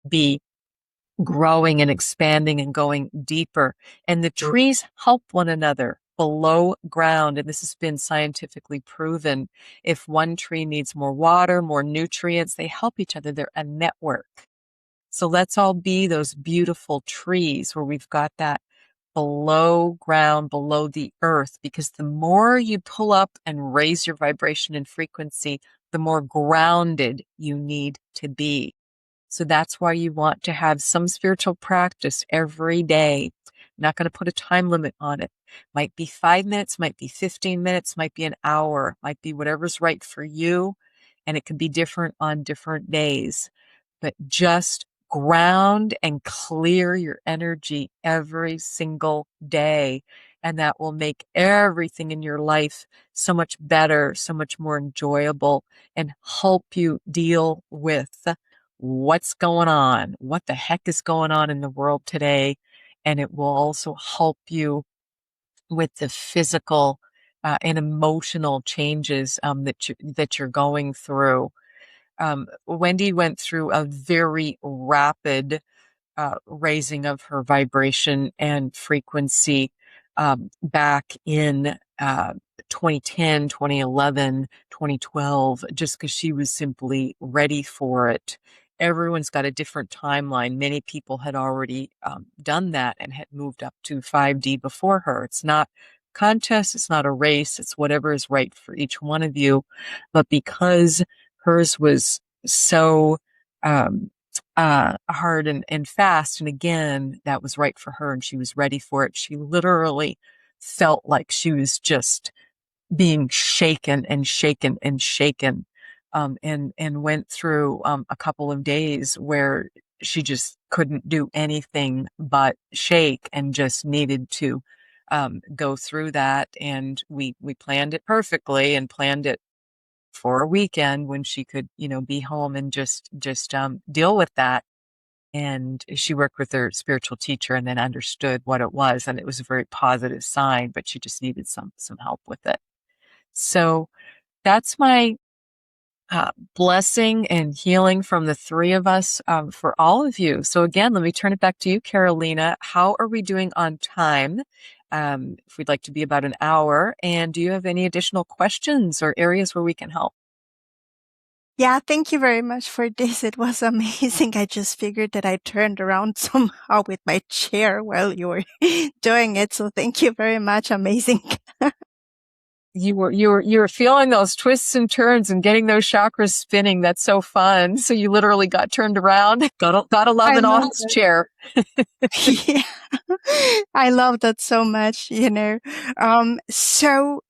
S2: be growing and expanding and going deeper. And the trees help one another below ground. And this has been scientifically proven. If one tree needs more water, more nutrients, they help each other. They're a network. So let's all be those beautiful trees where we've got that below ground, below the earth, because the more you pull up and raise your vibration and frequency, the more grounded you need to be. So that's why you want to have some spiritual practice every day. I'm not going to put a time limit on it. Might be 5 minutes, might be 15 minutes, might be an hour, might be whatever's right for you. And it can be different on different days. But just ground and clear your energy every single day. and that will make everything in your life so much better, so much more enjoyable, and help you deal with what's going on, what the heck is going on in the world today. And it will also help you with the physical and emotional changes that you're going through. Wendy went through a very rapid raising of her vibration and frequency back in 2010, 2011, 2012, just because she was simply ready for it. Everyone's got a different timeline. Many people had already done that and had moved up to 5D before her. It's not a contest, it's not a race, it's whatever is right for each one of you. But because hers was so hard and fast. And again, that was right for her and she was ready for it. She literally felt like she was just being shaken and shaken and shaken. And went through a couple of days where she just couldn't do anything but shake and just needed to go through that. And we planned it perfectly and planned it for a weekend when she could, be home and just deal with that. And she worked with her spiritual teacher and then understood what it was. And it was a very positive sign, but she just needed some help with it. So that's my blessing and healing from the three of us for all of you. So again, let me turn it back to you, Carolina. How are we doing on time? If we'd like to be about an hour. And do you have any additional questions or areas where we can help?
S1: Yeah, thank you very much for this. It was amazing. I just figured that I turned around somehow with my chair while you were doing it. So thank you very much. Amazing.
S2: You were feeling those twists and turns and getting those chakras spinning. That's so fun. So you literally got turned around. Gotta love
S1: I
S2: an
S1: love
S2: office chair.
S1: it. Yeah. I love that so much. So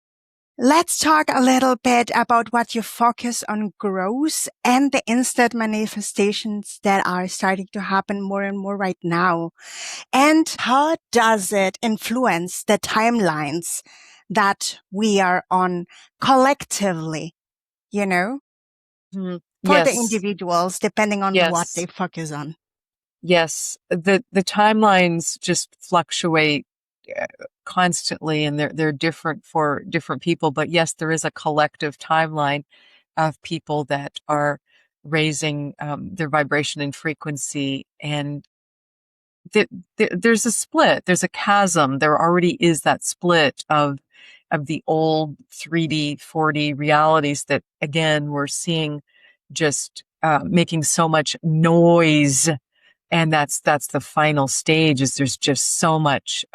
S1: let's talk a little bit about what you focus on grows and the instant manifestations that are starting to happen more and more right now. And how does it influence the timelines that we are on collectively, you know,
S2: Mhm.
S1: for the
S2: Yes,
S1: individuals, depending on what they
S2: yes,
S1: focus on?
S2: yes. The timelines just fluctuate uh, constantly, and they're different for different people. But yes, there is a collective timeline of people that are raising their vibration and frequency, and there's a split, there's a chasm. There already is that split of the old 3D, 4D realities that again we're seeing just making so much noise, and that's the final stage. Is there's just so much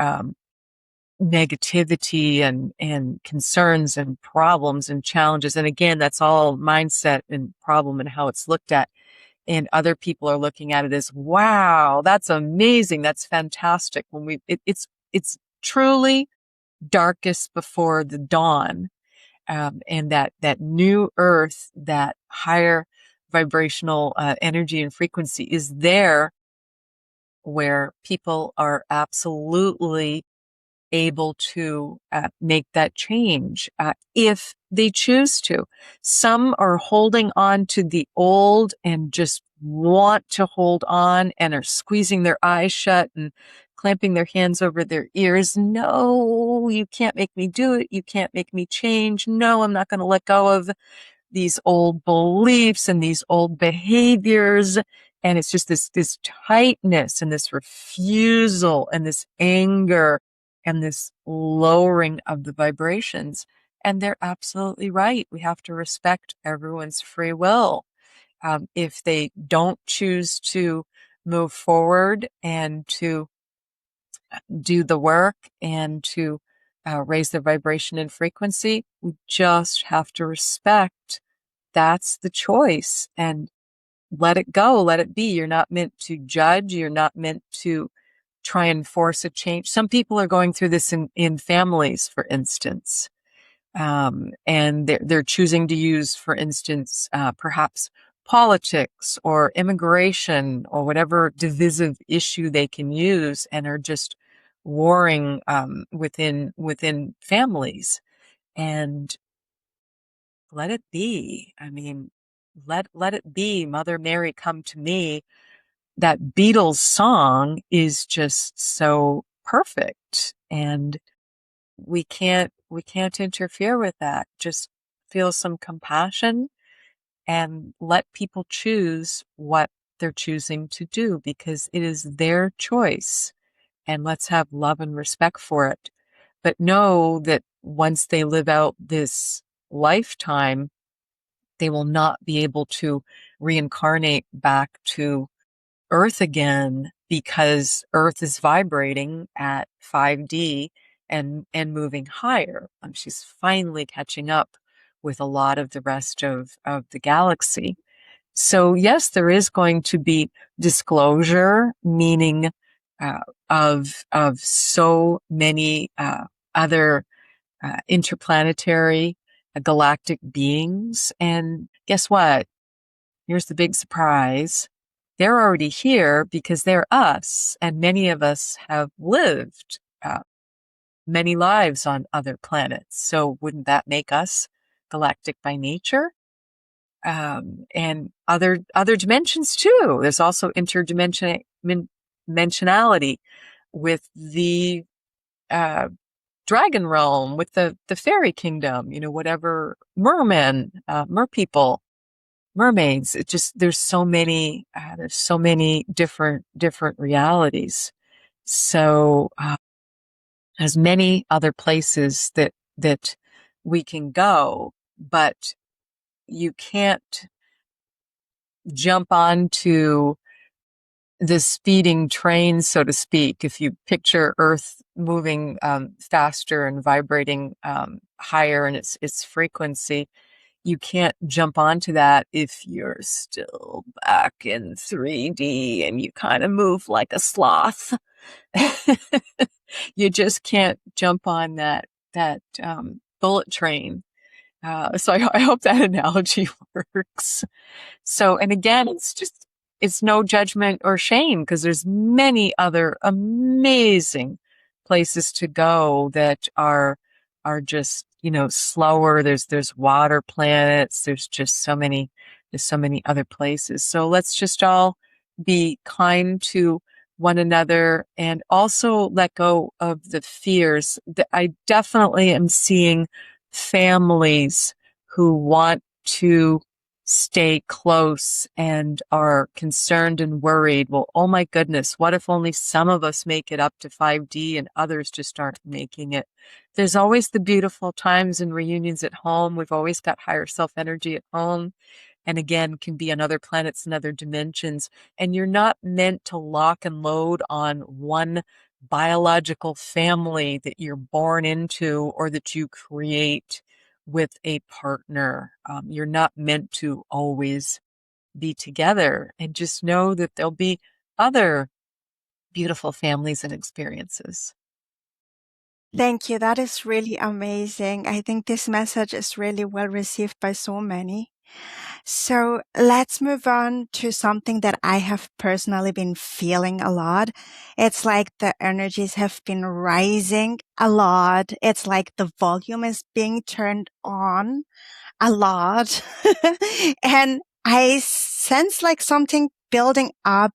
S2: negativity and concerns and problems and challenges, and again that's all mindset and problem and how it's looked at, and other people are looking at it as, wow, that's amazing. That's fantastic. When it's truly darkest before the dawn. And that new earth, that higher vibrational energy and frequency is there, where people are absolutely able to make that change if they choose to. Some are holding on to the old and just want to hold on and are squeezing their eyes shut and clamping their hands over their ears. No, you can't make me do it. You can't make me change. No, I'm not going to let go of these old beliefs and these old behaviors. And it's just this tightness and this refusal and this anger and this lowering of the vibrations. And they're absolutely right. We have to respect everyone's free will. If they don't choose to move forward and to do the work and to raise their vibration and frequency, we just have to respect that's the choice and let it go, let it be. You're not meant to judge. You're not meant to try and force a change. Some people are going through this in families, for instance. And they're choosing to use, for instance, perhaps politics or immigration or whatever divisive issue they can use, and are just warring within families. And let it be. I mean, let it be. Mother Mary, come to me. That Beatles song is just so perfect, and we can't interfere with that. Just feel some compassion and let people choose what they're choosing to do, because it is their choice, and let's have love and respect for it. But know that once they live out this lifetime, they will not be able to reincarnate back to Earth again, because Earth is vibrating at 5D and moving higher. She's finally catching up with a lot of the rest of the galaxy. So yes, there is going to be disclosure, meaning uh, of so many other interplanetary galactic beings. And guess what? Here's the big surprise. They're already here because they're us, and many of us have lived many lives on other planets. So wouldn't that make us galactic by nature? And other dimensions too. There's also interdimensionality with the dragon realm, with the fairy kingdom. Whatever mermen, merpeople, mermaids. It just there's so many different realities. So there's many other places that we can go, but you can't jump onto the speeding train, so to speak. If you picture Earth moving faster and vibrating higher in its frequency, you can't jump onto that if you're still back in 3D and you kind of move like a sloth. You just can't jump on that bullet train. So I hope that analogy works. So, and again, it's no judgment or shame, because there's many other amazing places to go that are just, slower. There's water planets. There's so many other places. So let's just all be kind to one another, and also let go of the fears. I definitely am seeing families who want to stay close and are concerned and worried. Well, oh my goodness, what if only some of us make it up to 5D and others just aren't making it? There's always the beautiful times and reunions at home. We've always got higher self energy at home. And again, can be on other planets and other dimensions. And you're not meant to lock and load on one biological family that you're born into or that you create with a partner. You're not meant to always be together, and just know that there'll be other beautiful families and experiences.
S1: Thank you. That is really amazing. I think this message is really well received by so many. So let's move on to something that I have personally been feeling a lot. It's like the energies have been rising a lot. It's like the volume is being turned on a lot. And I sense like something building up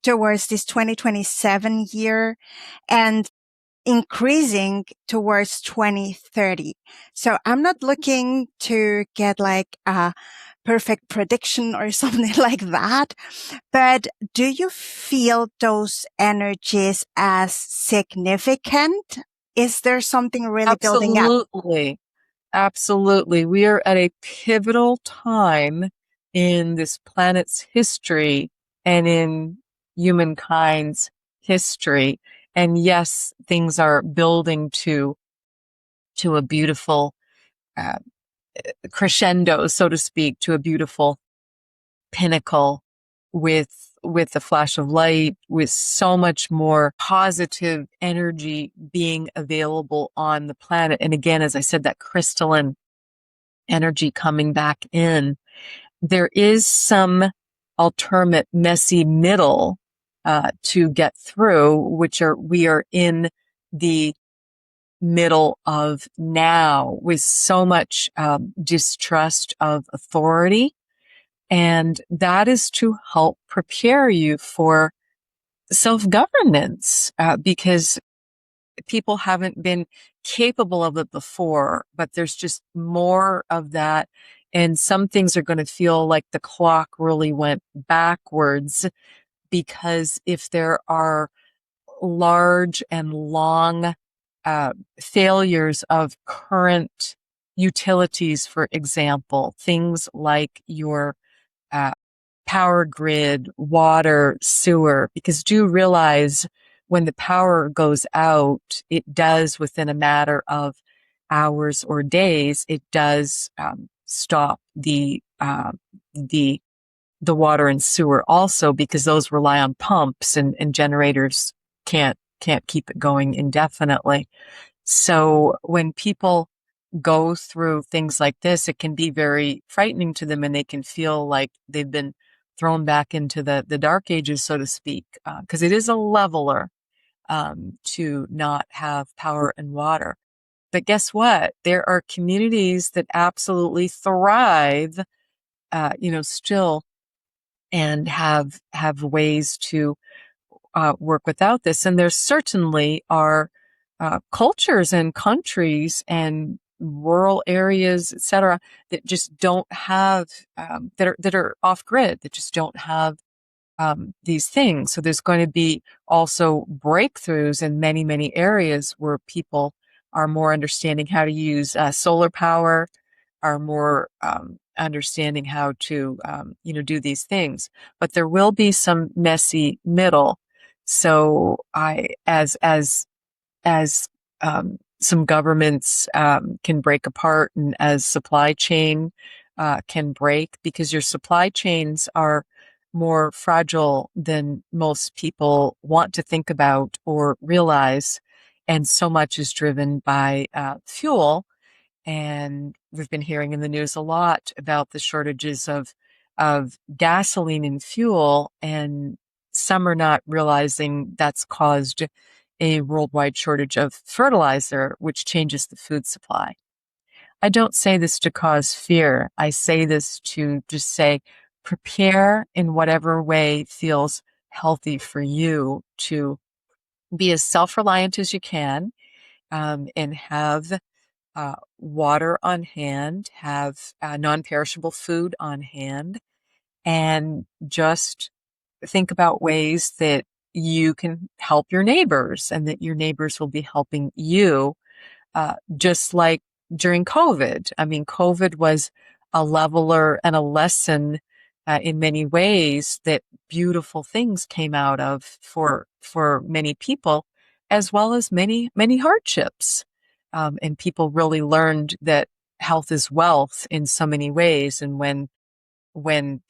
S1: towards this 2027 year and increasing towards 2030. So I'm not looking to get like a perfect prediction or something like that. But do you feel those energies as significant? Is there something really building up?
S2: Absolutely. Absolutely. We are at a pivotal time in this planet's history and in humankind's history. And yes, things are building to a beautiful uh, crescendo, so to speak, to a beautiful pinnacle with a flash of light, with so much more positive energy being available on the planet. And again, as I said, that crystalline energy coming back in. There is some alternate messy middle to get through, we are in the middle of now with so much distrust of authority. And that is to help prepare you for self-governance, because people haven't been capable of it before, but there's just more of that. And some things are going to feel like the clock really went backwards, because if there are large and long failures of current utilities, for example, things like your uh, power grid, water, sewer, because do realize when the power goes out, it does within a matter of hours or days, it does stop the the water and sewer also, because those rely on pumps, and generators can't keep it going indefinitely. So when people go through things like this, it can be very frightening to them, and they can feel like they've been thrown back into the dark ages, so to speak, because it is a leveler to not have power and water. But guess what? There are communities that absolutely thrive, still, and have ways to work without this. And there certainly are cultures and countries and rural areas, et cetera, that just don't have that are off grid, that just don't have these things. So there's going to be also breakthroughs in many, many areas where people are more understanding how to use solar power, are more understanding how to, do these things. But there will be some messy middle. So as some governments can break apart, and as supply chain can break, because your supply chains are more fragile than most people want to think about or realize. And so much is driven by fuel. And we've been hearing in the news a lot about the shortages of gasoline and fuel, and some are not realizing that's caused a worldwide shortage of fertilizer, which changes the food supply. I don't say this to cause fear. I say this to just say, prepare in whatever way feels healthy for you to be as self-reliant as you can, and have water on hand, have non-perishable food on hand, and just think about ways that you can help your neighbors and that your neighbors will be helping you, just like during COVID. I mean, COVID was a leveler and a lesson in many ways, that beautiful things came out of for many people, as well as many, many hardships. And people really learned that health is wealth in so many ways. And when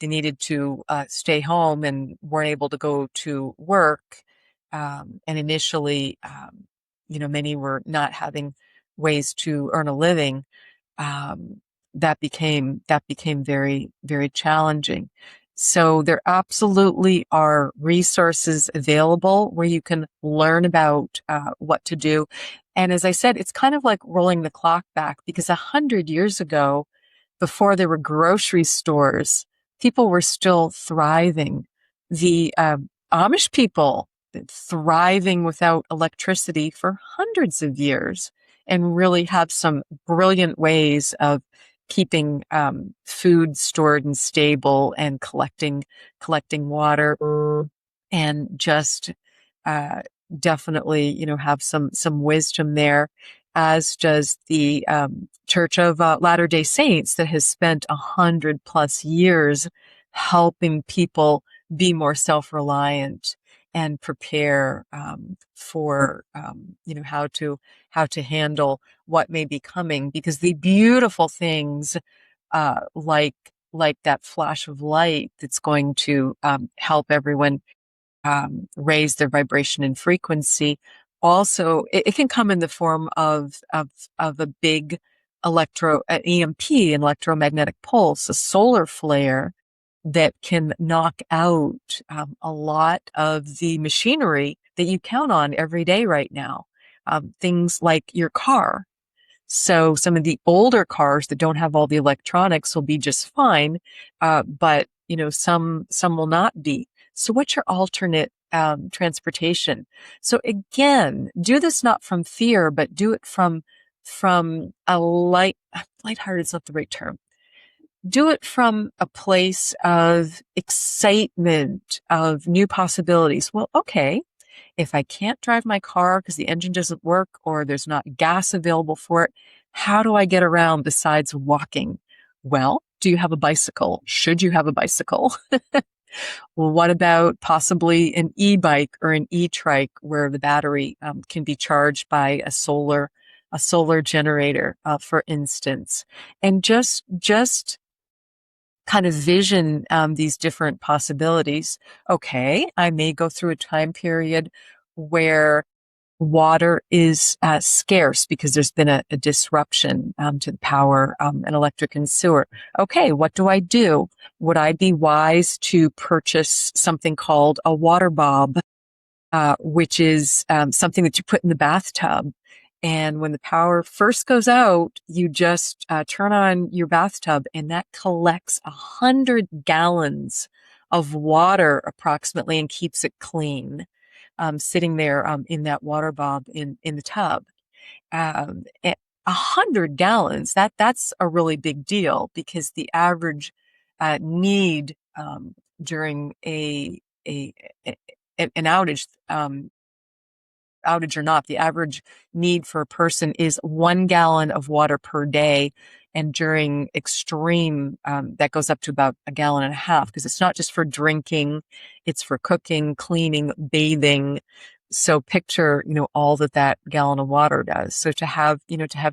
S2: they needed to stay home and weren't able to go to work. And initially, many were not having ways to earn a living. Um, that became very, very challenging. So there absolutely are resources available where you can learn about what to do. And as I said, it's kind of like rolling the clock back, because 100 years ago, before there were grocery stores, people were still thriving. The Amish people thriving without electricity for hundreds of years, and really have some brilliant ways of keeping food stored and stable, and collecting water, and just uh, definitely, have some wisdom there, as does the Church of Latter-day Saints, that has spent 100+ years helping people be more self-reliant and prepare for how to handle what may be coming. Because the beautiful things, like that flash of light that's going to help everyone raise their vibration and frequency. Also, it can come in the form of a big an EMP, an electromagnetic pulse, a solar flare that can knock out a lot of the machinery that you count on every day right now. things like your car. So some of the older cars that don't have all the electronics will be just fine, but some will not be. So what's your alternate transportation? So again, do this not from fear, but do it from a lighthearted is not the right term. Do it from a place of excitement, of new possibilities. Well, okay, if I can't drive my car because the engine doesn't work or there's not gas available for it, how do I get around besides walking? Well, do you have a bicycle? Should you have a bicycle? Well, what about possibly an e-bike or an e-trike where the battery can be charged by a solar generator, for instance, and just kind of vision these different possibilities. Okay, I may go through a time period where water is scarce because there's been a disruption to the power and electric and sewer. Okay, what do I do? Would I be wise to purchase something called a water bob, which is something that you put in the bathtub? And when the power first goes out, you just turn on your bathtub and that collects 100 gallons of water approximately and keeps it clean, sitting there in that water bob in the tub. 100 gallons, that's a really big deal because the average need during a an outage, outage or not, the average need for a person is 1 gallon of water per day. And during extreme, that goes up to about 1.5 gallons because it's not just for drinking, it's for cooking, cleaning, bathing. So picture, all that gallon of water does. So to have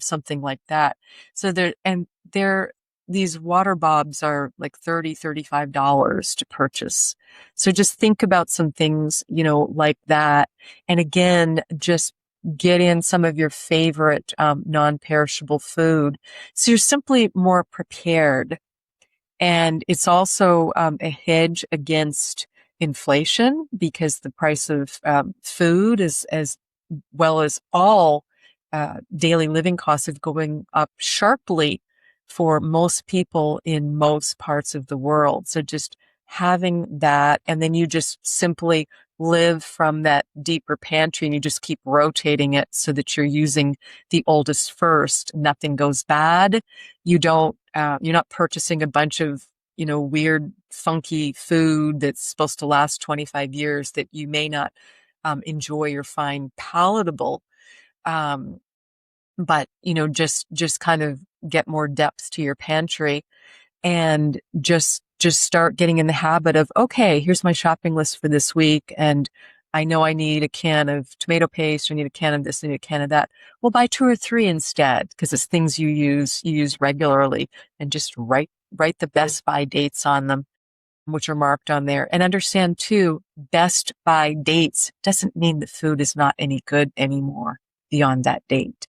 S2: something like that. So these water bobs are like $35 to purchase. So just think about some things, like that. And again, just get in some of your favorite non-perishable food. So you're simply more prepared. And it's also a hedge against inflation because the price of food as well as all daily living costs are going up sharply for most people in most parts of the world. So just having that, and then you just simply live from that deeper pantry and you just keep rotating it so that you're using the oldest first. Nothing goes bad. You're not purchasing a bunch of, weird, funky food that's supposed to last 25 years that you may not enjoy or find palatable. But, just kind of get more depth to your pantry and just start getting in the habit of, okay, here's my shopping list for this week. And I know I need a can of tomato paste. I need a can of this, I need a can of that. Well, buy 2 or 3 instead, because it's things you use regularly, and just write the best by dates on them, which are marked on there. And understand too, best by dates doesn't mean the food is not any good anymore beyond that date.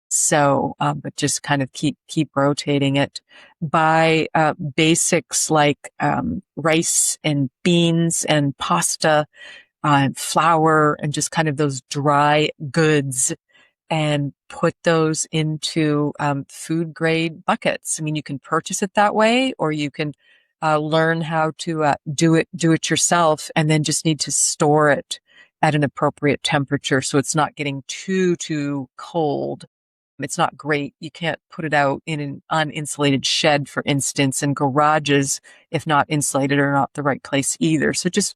S2: So, but just kind of keep rotating it. Buy basics like rice and beans and pasta, flour, and just kind of those dry goods, and put those into food grade buckets. I mean, you can purchase it that way, or you can learn how to do it yourself, and then just need to store it at an appropriate temperature so it's not getting too cold. It's not great. You can't put it out in an uninsulated shed, for instance, and garages, if not insulated, are not the right place either. So just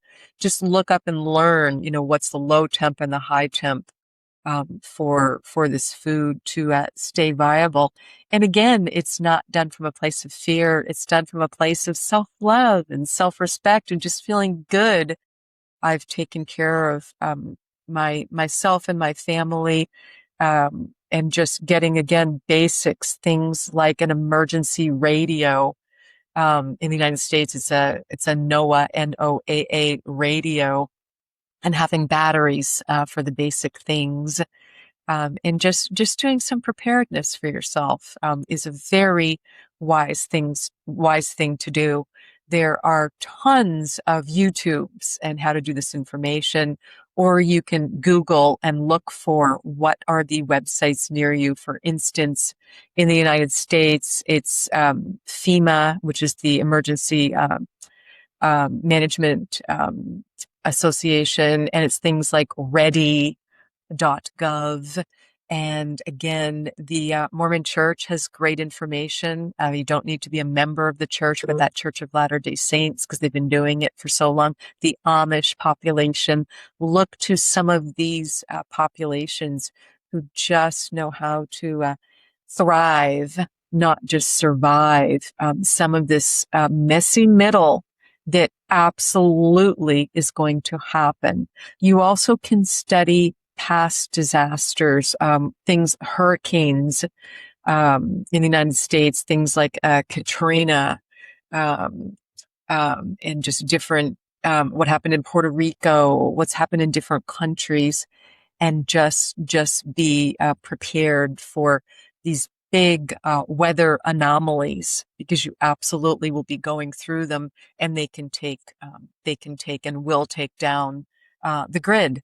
S2: look up and learn, what's the low temp and the high temp for this food to stay viable. And again, it's not done from a place of fear. It's done from a place of self-love and self-respect and just feeling good. I've taken care of myself and my family, and just getting, again, basics, things like an emergency radio. In the United States, it's a NOAA, NOAA radio, and having batteries for the basic things. And just doing some preparedness for yourself is a very wise thing to do. There are tons of YouTubes and how to do this information, or you can Google and look for what are the websites near you. For instance, in the United States, it's FEMA, which is the Emergency Management Association, and it's things like ready.gov. And again, the Mormon Church has great information. You don't need to be a member of the church, but that Church of Latter-day Saints, because they've been doing it for so long. The Amish population, look to some of these populations who just know how to thrive, not just survive. Some of this messy middle that absolutely is going to happen. You also can study past disasters, hurricanes in the United States, things like Katrina, um, and just different, what happened in Puerto Rico, what's happened in different countries, and just be prepared for these big weather anomalies, because you absolutely will be going through them, and they can take and will take down the grid.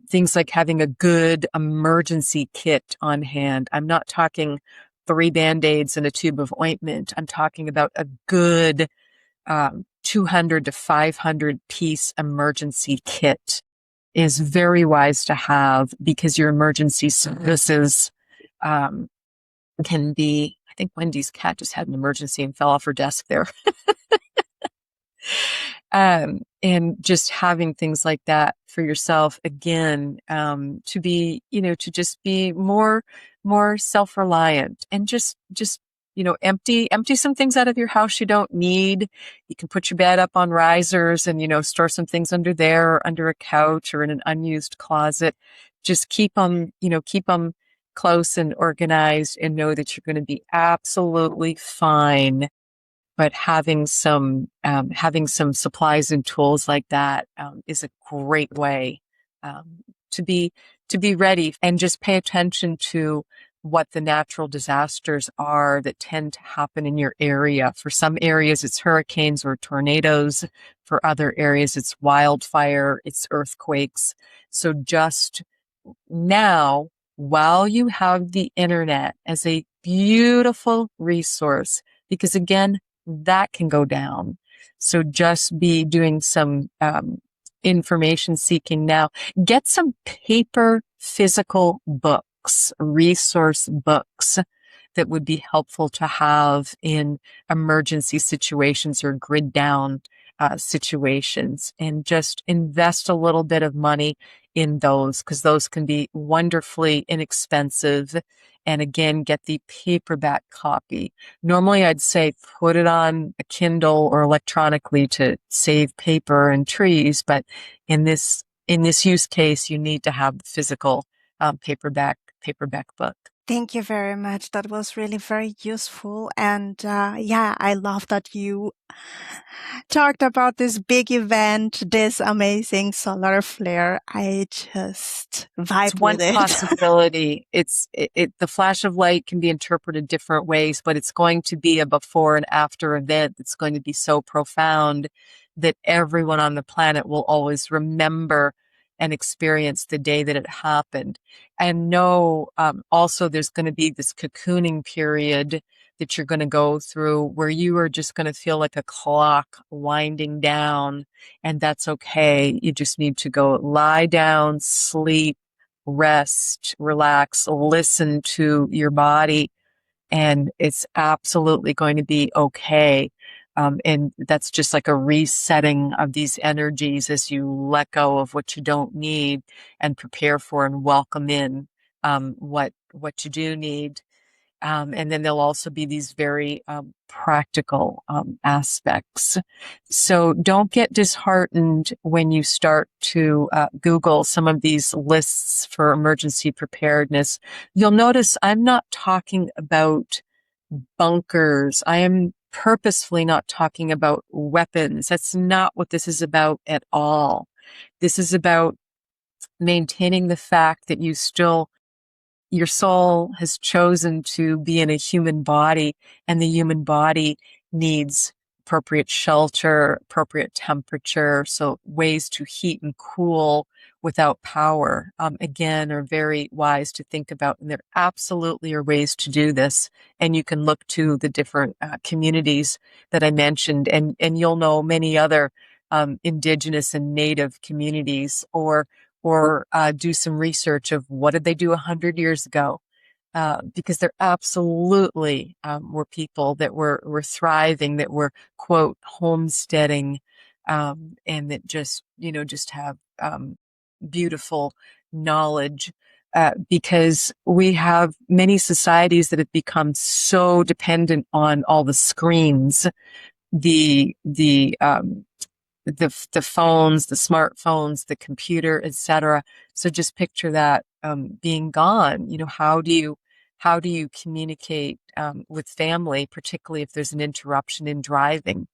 S2: Things like having a good emergency kit on hand. I'm not talking 3 Band-Aids and a tube of ointment. I'm talking about a good 200 to 500 piece emergency kit is very wise to have, because your emergency services can be, I think Wendy's cat just had an emergency and fell off her desk there. And just having things like that for yourself, again, to be, to just be more self-reliant, and just, empty some things out of your house you don't need. You can put your bed up on risers and, store some things under there, or under a couch, or in an unused closet. Just keep them close and organized, and know that you're going to be absolutely fine. But having some supplies and tools like that is a great way to be ready, and just pay attention to what the natural disasters are that tend to happen in your area. For some areas, it's hurricanes or tornadoes. For other areas, it's wildfire, it's earthquakes. So just now, while you have the internet as a beautiful resource, because again, that can go down. So just be doing some information seeking now. Get some paper, physical books, resource books that would be helpful to have in emergency situations or grid down situations, and just invest a little bit of money in those, because those can be wonderfully inexpensive. And again, get the paperback copy. Normally, I'd say put it on a Kindle or electronically to save paper and trees, but in this use case, you need to have the physical paperback book.
S1: Thank you very much. That was really very useful. And yeah, I love that you talked about this big event, this amazing solar flare. I just
S2: It's
S1: vibe
S2: one
S1: with it.
S2: possibility. The flash of light can be interpreted different ways, but it's going to be a before and after event that's going to be so profound that everyone on the planet will always remember and experience the day that it happened. And know also there's going to be this cocooning period that you're going to go through, where you are just going to feel like a clock winding down, and that's okay. You just need to go lie down, sleep, rest, relax, listen to your body, and it's absolutely going to be okay. And that's just like a resetting of these energies as you let go of what you don't need, and prepare for and welcome in what you do need. And then there'll also be these very practical aspects. So don't get disheartened when you start to Google some of these lists for emergency preparedness. You'll notice I'm not talking about bunkers. I am purposefully not talking about weapons. That's not what this is about at all. This is about maintaining the fact that your soul has chosen to be in a human body, and the human body needs appropriate shelter, appropriate temperature, so ways to heat and cool without power, again, are very wise to think about. And there absolutely are ways to do this. And you can look to the different communities that I mentioned, and you'll know many other indigenous and native communities, or do some research of what did they do 100 years ago, because there absolutely were people that were thriving, that were, quote, homesteading, and that just have beautiful knowledge. Because we have many societies that have become so dependent on all the screens, the phones, the smartphones, the computer, etc. So just picture that being gone. How do you communicate with family, particularly if there's an interruption in driving?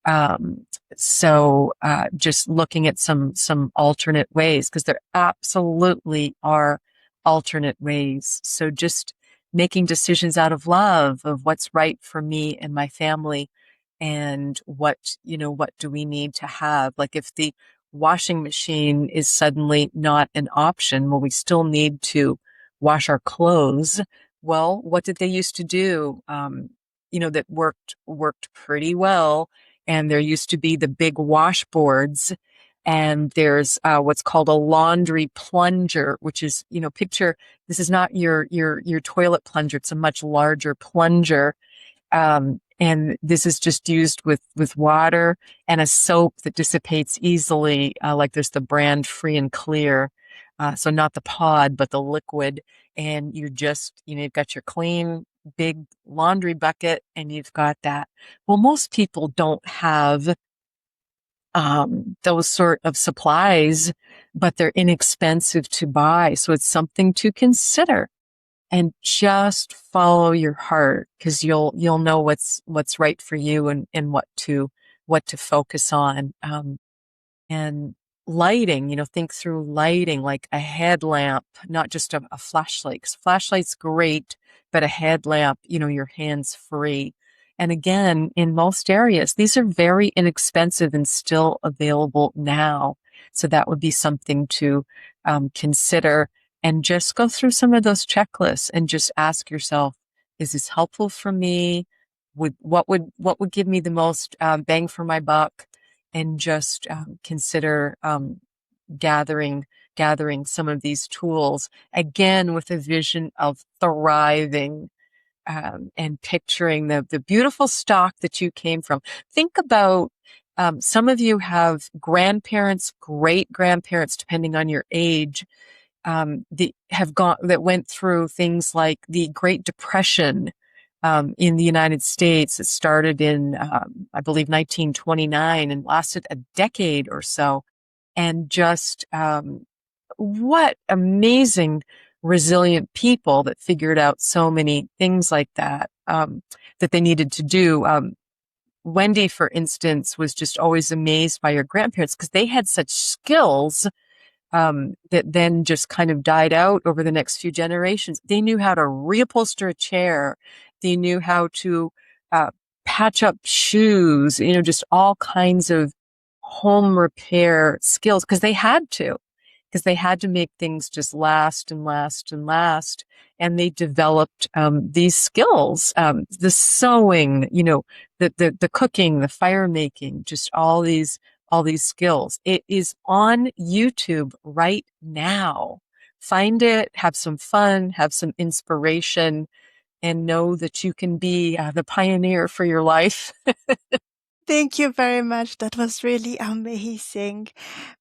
S2: Um, so just looking at some alternate ways, because there absolutely are alternate ways. So just making decisions out of love of what's right for me and my family, and what do we need to have? Like if the washing machine is suddenly not an option, well, we still need to wash our clothes. Well, what did they used to do? That worked pretty well. And there used to be the big washboards, and there's what's called a laundry plunger, which is, picture, this is not your toilet plunger. It's a much larger plunger. And this is just used with water and a soap that dissipates easily. Like there's the brand Free and Clear. So not the pod, but the liquid. And you've got your clean big laundry bucket, and you've got that. Well, most people don't have those sort of supplies, but they're inexpensive to buy. So it's something to consider, and just follow your heart, because you'll know what's right for you, and what to focus on. And lighting, think through lighting, like a headlamp, not just a flashlight. 'Cause flashlight's great, but a headlamp, your hands free. And again, in most areas, these are very inexpensive and still available now. So that would be something to consider, and just go through some of those checklists and just ask yourself, is this helpful for me? What would give me the most bang for my buck? And just consider gathering some of these tools, again with a vision of thriving, and picturing the beautiful stock that you came from. Think about, some of you have grandparents, great grandparents, depending on your age, that went through things like the Great Depression in the United States. It started in, I believe, 1929 and lasted a decade or so. And just what amazing, resilient people that figured out so many things like that, that they needed to do. Wendy, for instance, was just always amazed by your grandparents, because they had such skills that then just kind of died out over the next few generations. They knew how to reupholster a chair. They knew how to patch up shoes, just all kinds of home repair skills, because they had to make things just last and last and last. And they developed these skills, the sewing, the cooking, the fire making, just all these skills. It is on YouTube right now. Find it, have some fun, have some inspiration, and know that you can be the pioneer for your life.
S1: Thank you very much. That was really amazing.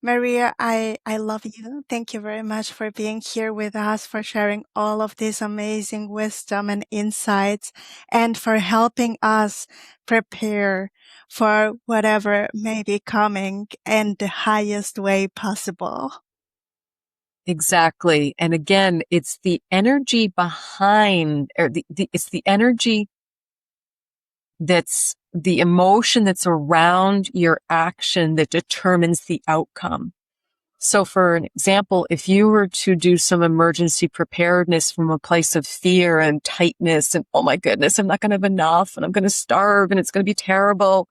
S1: Maria, I love you. Thank you very much for being here with us, for sharing all of this amazing wisdom and insights, and for helping us prepare for whatever may be coming in the highest way possible.
S2: Exactly. And again, it's the energy behind, or it's the energy, that's the emotion that's around your action that determines the outcome. So for an example, if you were to do some emergency preparedness from a place of fear and tightness and, oh my goodness, I'm not going to have enough and I'm going to starve and it's going to be terrible,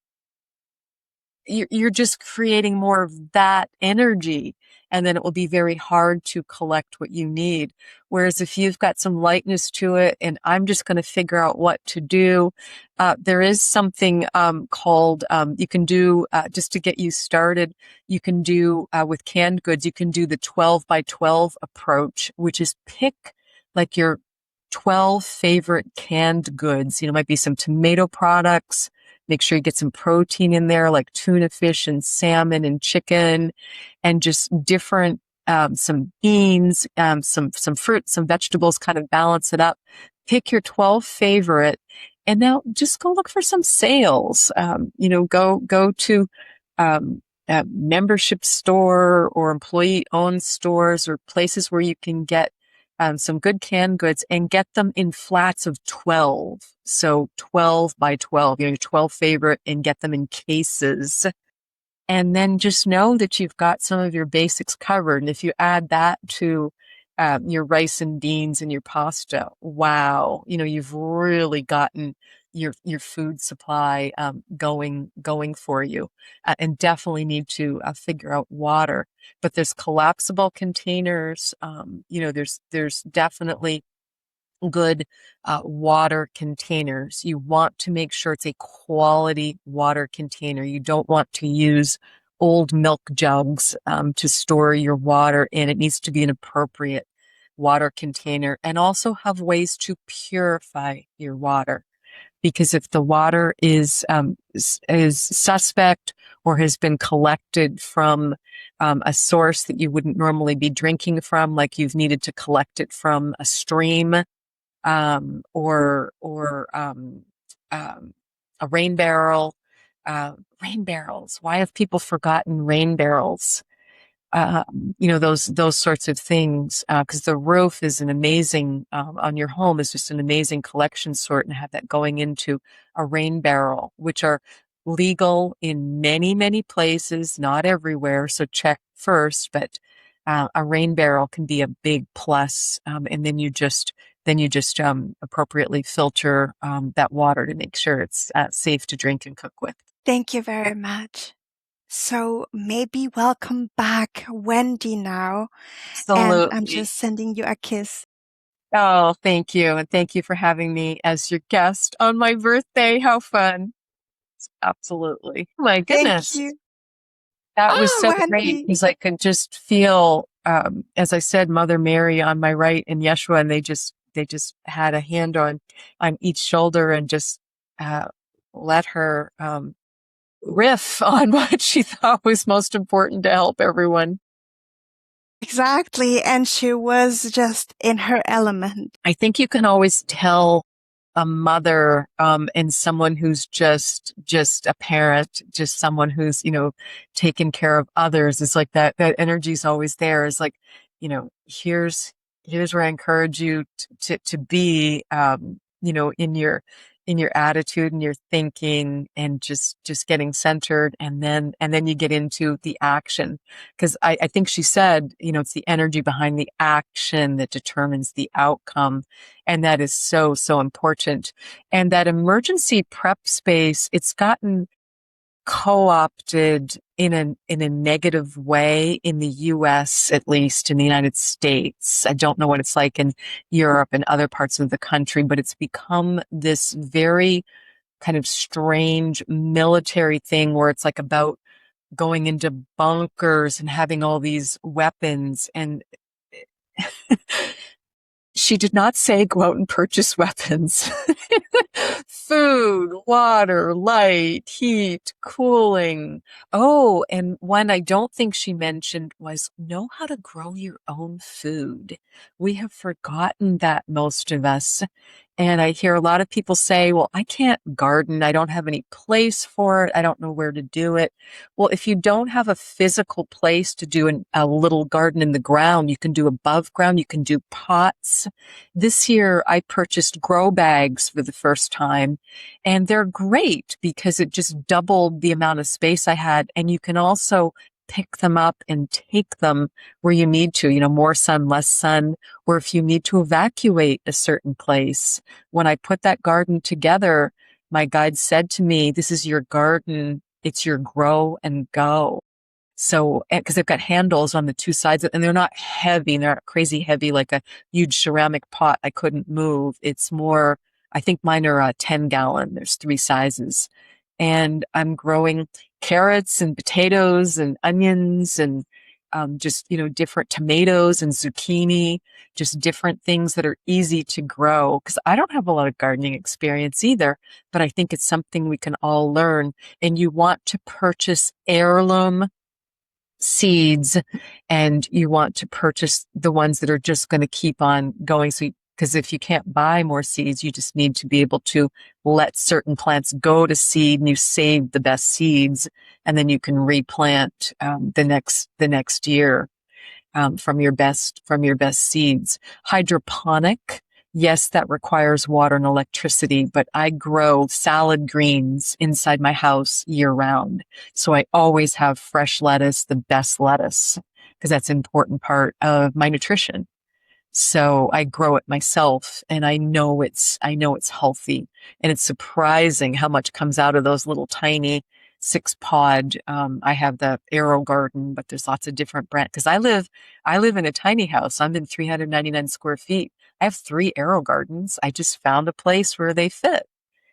S2: you're just creating more of that energy. and then it will be very hard to collect what you need. Whereas if you've got some lightness to it and I'm just going to figure out what to do, there is something called, you can do, just to get you started, you can do with canned goods, you can do the 12 by 12 approach, which is pick like your 12 favorite canned goods. You know, might be some tomato products. Make sure you get some protein in there, like tuna fish and salmon and chicken, and just different, some beans, some fruit, some vegetables, kind of balance it up. Pick your 12 favorite, and now just go look for some sales. You know, go to a membership store or employee-owned stores or places where you can get some good canned goods and get them in flats of 12. So 12 by 12, you know, your 12 favorite, and get them in cases. And then just know that you've got some of your basics covered. And if you add that to your rice and beans and your pasta, wow, you know, you've really gotten your food supply going for you. And definitely need to figure out water. But there's collapsible containers. You know, there's definitely good water containers. You want to make sure it's a quality water container. You don't want to use old milk jugs to store your water in. It needs to be an appropriate water container, and also have ways to purify your water. Because if the water is suspect or has been collected from a source that you wouldn't normally be drinking from, like you've needed to collect it from a stream, or a rain barrel. Rain barrels. Why have people forgotten rain barrels? You know, those sorts of things, because the roof is an amazing, on your home is just an amazing collection sort, and have that going into a rain barrel, which are legal in many, many places, not everywhere. So check first, but a rain barrel can be a big plus. And then you just appropriately filter that water to make sure it's safe to drink and cook with.
S1: Thank you very much. So maybe welcome back, Wendy, now. And I'm
S2: Absolutely.
S1: just sending you a kiss.
S2: Oh, thank you. And thank you for having me as your guest on my birthday. How fun. Absolutely. My
S1: Thank
S2: goodness.
S1: you.
S2: That was
S1: Oh,
S2: so great
S1: Wendy.
S2: because I could just feel, as I said, Mother Mary on my right and Yeshua, and they just had a hand on each shoulder and just let her riff on what she thought was most important to help everyone.
S1: Exactly. And she was just in her element.
S2: I think you can always tell a mother and someone who's just a parent, just someone who's, you know, taken care of others. It's like that energy's always there. It's like, you know, here's where I encourage you to be, you know, in your attitude and your thinking, and just getting centered, and then you get into the action. Because I think she said, you know, it's the energy behind the action that determines the outcome. And that is so, so important. And that emergency prep space, it's gotten co-opted in a negative way in the US, at least in the United States. I don't know what it's like in Europe and other parts of the country, but it's become this very kind of strange military thing where it's like about going into bunkers and having all these weapons. And she did not say go out and purchase weapons. Food, water, light, heat, cooling. Oh, and one I don't think she mentioned was know how to grow your own food. We have forgotten that, most of us. And I hear a lot of people say, well, I can't garden. I don't have any place for it. I don't know where to do it. Well, if you don't have a physical place to do a little garden in the ground, you can do above ground. You can do pots. This year, I purchased grow bags for the first time, and they're great because it just doubled the amount of space I had. And you can also pick them up and take them where you need to, you know, more sun, less sun, or if you need to evacuate a certain place. When I put that garden together, my guide said to me, this is your garden. It's your grow and go. So, because they've got handles on the two sides and they're not heavy, and they're not crazy heavy like a huge ceramic pot I couldn't move. It's more, I think mine are 10 gallon. There's three sizes. And I'm growing carrots and potatoes and onions and just, different tomatoes and zucchini, just different things that are easy to grow. Because I don't have a lot of gardening experience either, but I think it's something we can all learn. And you want to purchase heirloom seeds, and you want to purchase the ones that are just going to keep on going. So, because if you can't buy more seeds, you just need to be able to let certain plants go to seed, and you save the best seeds, and then you can replant the next year from your best seeds. Hydroponic, yes, that requires water and electricity, but I grow salad greens inside my house year round. So I always have fresh lettuce, the best lettuce, because that's an important part of my nutrition. So I grow it myself, and I know it's healthy, and it's surprising how much comes out of those little tiny 6 pod. I have the Arrow Garden, but there's lots of different brands because I live in a tiny house. I'm in 399 square feet. I have 3 Arrow Gardens. I just found a place where they fit.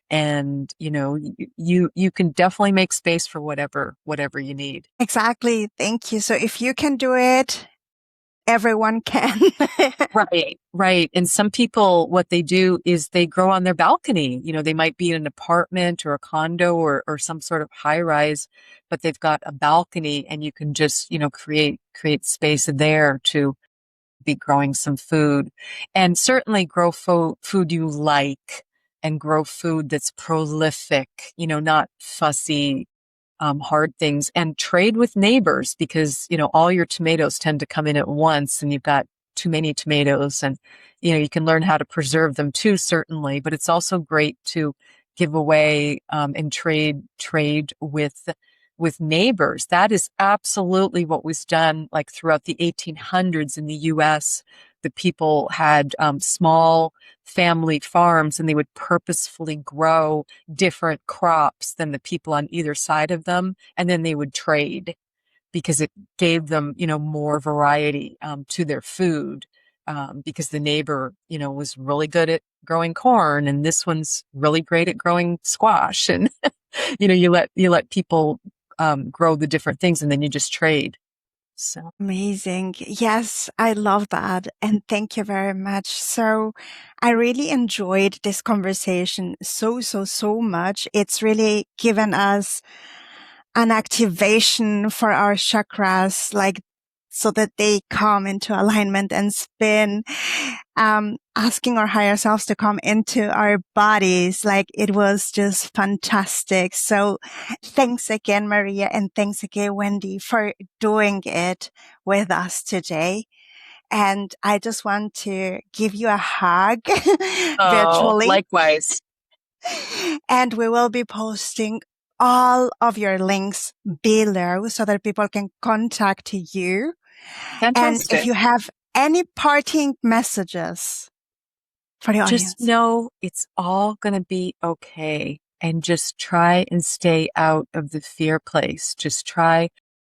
S2: And you can definitely make space for whatever you need.
S1: Exactly. Thank you. So if you can do it, everyone can.
S2: Right, right. And some people, what they do is they grow on their balcony. They might be in an apartment or a condo or some sort of high rise, but they've got a balcony, and you can just, create space there to be growing some food, and certainly grow food you like, and grow food that's prolific, not fussy, hard things, and trade with neighbors, because, all your tomatoes tend to come in at once and you've got too many tomatoes, and, you can learn how to preserve them too, certainly, but it's also great to give away, and trade with neighbors. That is absolutely what was done, like throughout the 1800s in the US. The people had small family farms, and they would purposefully grow different crops than the people on either side of them, and then they would trade because it gave them, more variety to their food. Because the neighbor, was really good at growing corn, and this one's really great at growing squash, and you let people grow the different things, and then you just trade. So
S1: Amazing. Yes, I love that. And thank you very much. So I really enjoyed this conversation so much. It's really given us an activation for our chakras, like so that they come into alignment and spin, asking our higher selves to come into our bodies. Like it was just fantastic. So thanks again, Maria, and thanks again, Wendy, for doing it with us today. And I just want to give you a hug
S2: oh,
S1: virtually.
S2: likewise.
S1: And we will be posting all of your links below so that people can contact you. And if
S2: Fantastic.
S1: you have any parting messages for the
S2: Just
S1: audience.
S2: know it's all going to be okay, and just try and stay out of the fear place. Just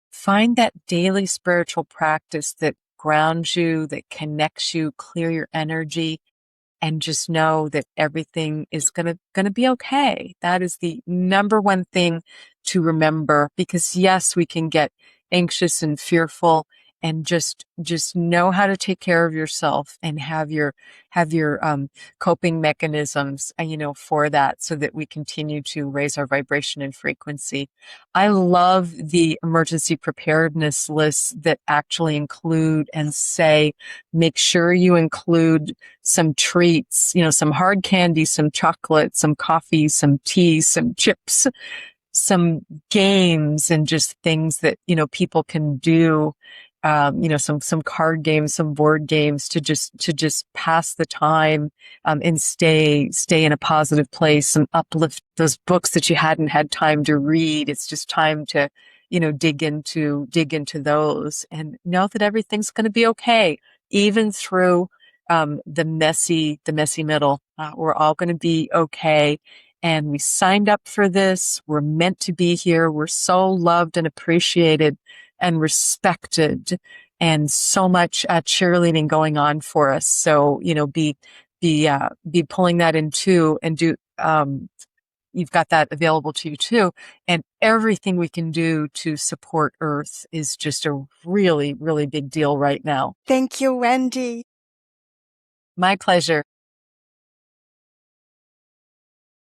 S2: find that daily spiritual practice that grounds you, that connects you, clear your energy, and just know that everything is gonna be okay. That is the number one thing to remember, because yes, we can get anxious and fearful, and just know how to take care of yourself, and have your coping mechanisms, for that, so that we continue to raise our vibration and frequency. I love the emergency preparedness lists that actually include and say, make sure you include some treats, some hard candy, some chocolate, some coffee, some tea, some chips, some games, and just things that, people can do. Some card games, some board games to just pass the time, and stay in a positive place, and uplift those books that you hadn't had time to read. It's just time to, dig into those, and know that everything's going to be okay, even through the messy middle. We're all going to be okay. And we signed up for this. We're meant to be here. We're so loved and appreciated. and respected, and so much cheerleading going on for us. So, be pulling that in too, and you've got that available to you too. And everything we can do to support Earth is just a really, really big deal right now.
S1: Thank you, Wendy.
S2: My pleasure.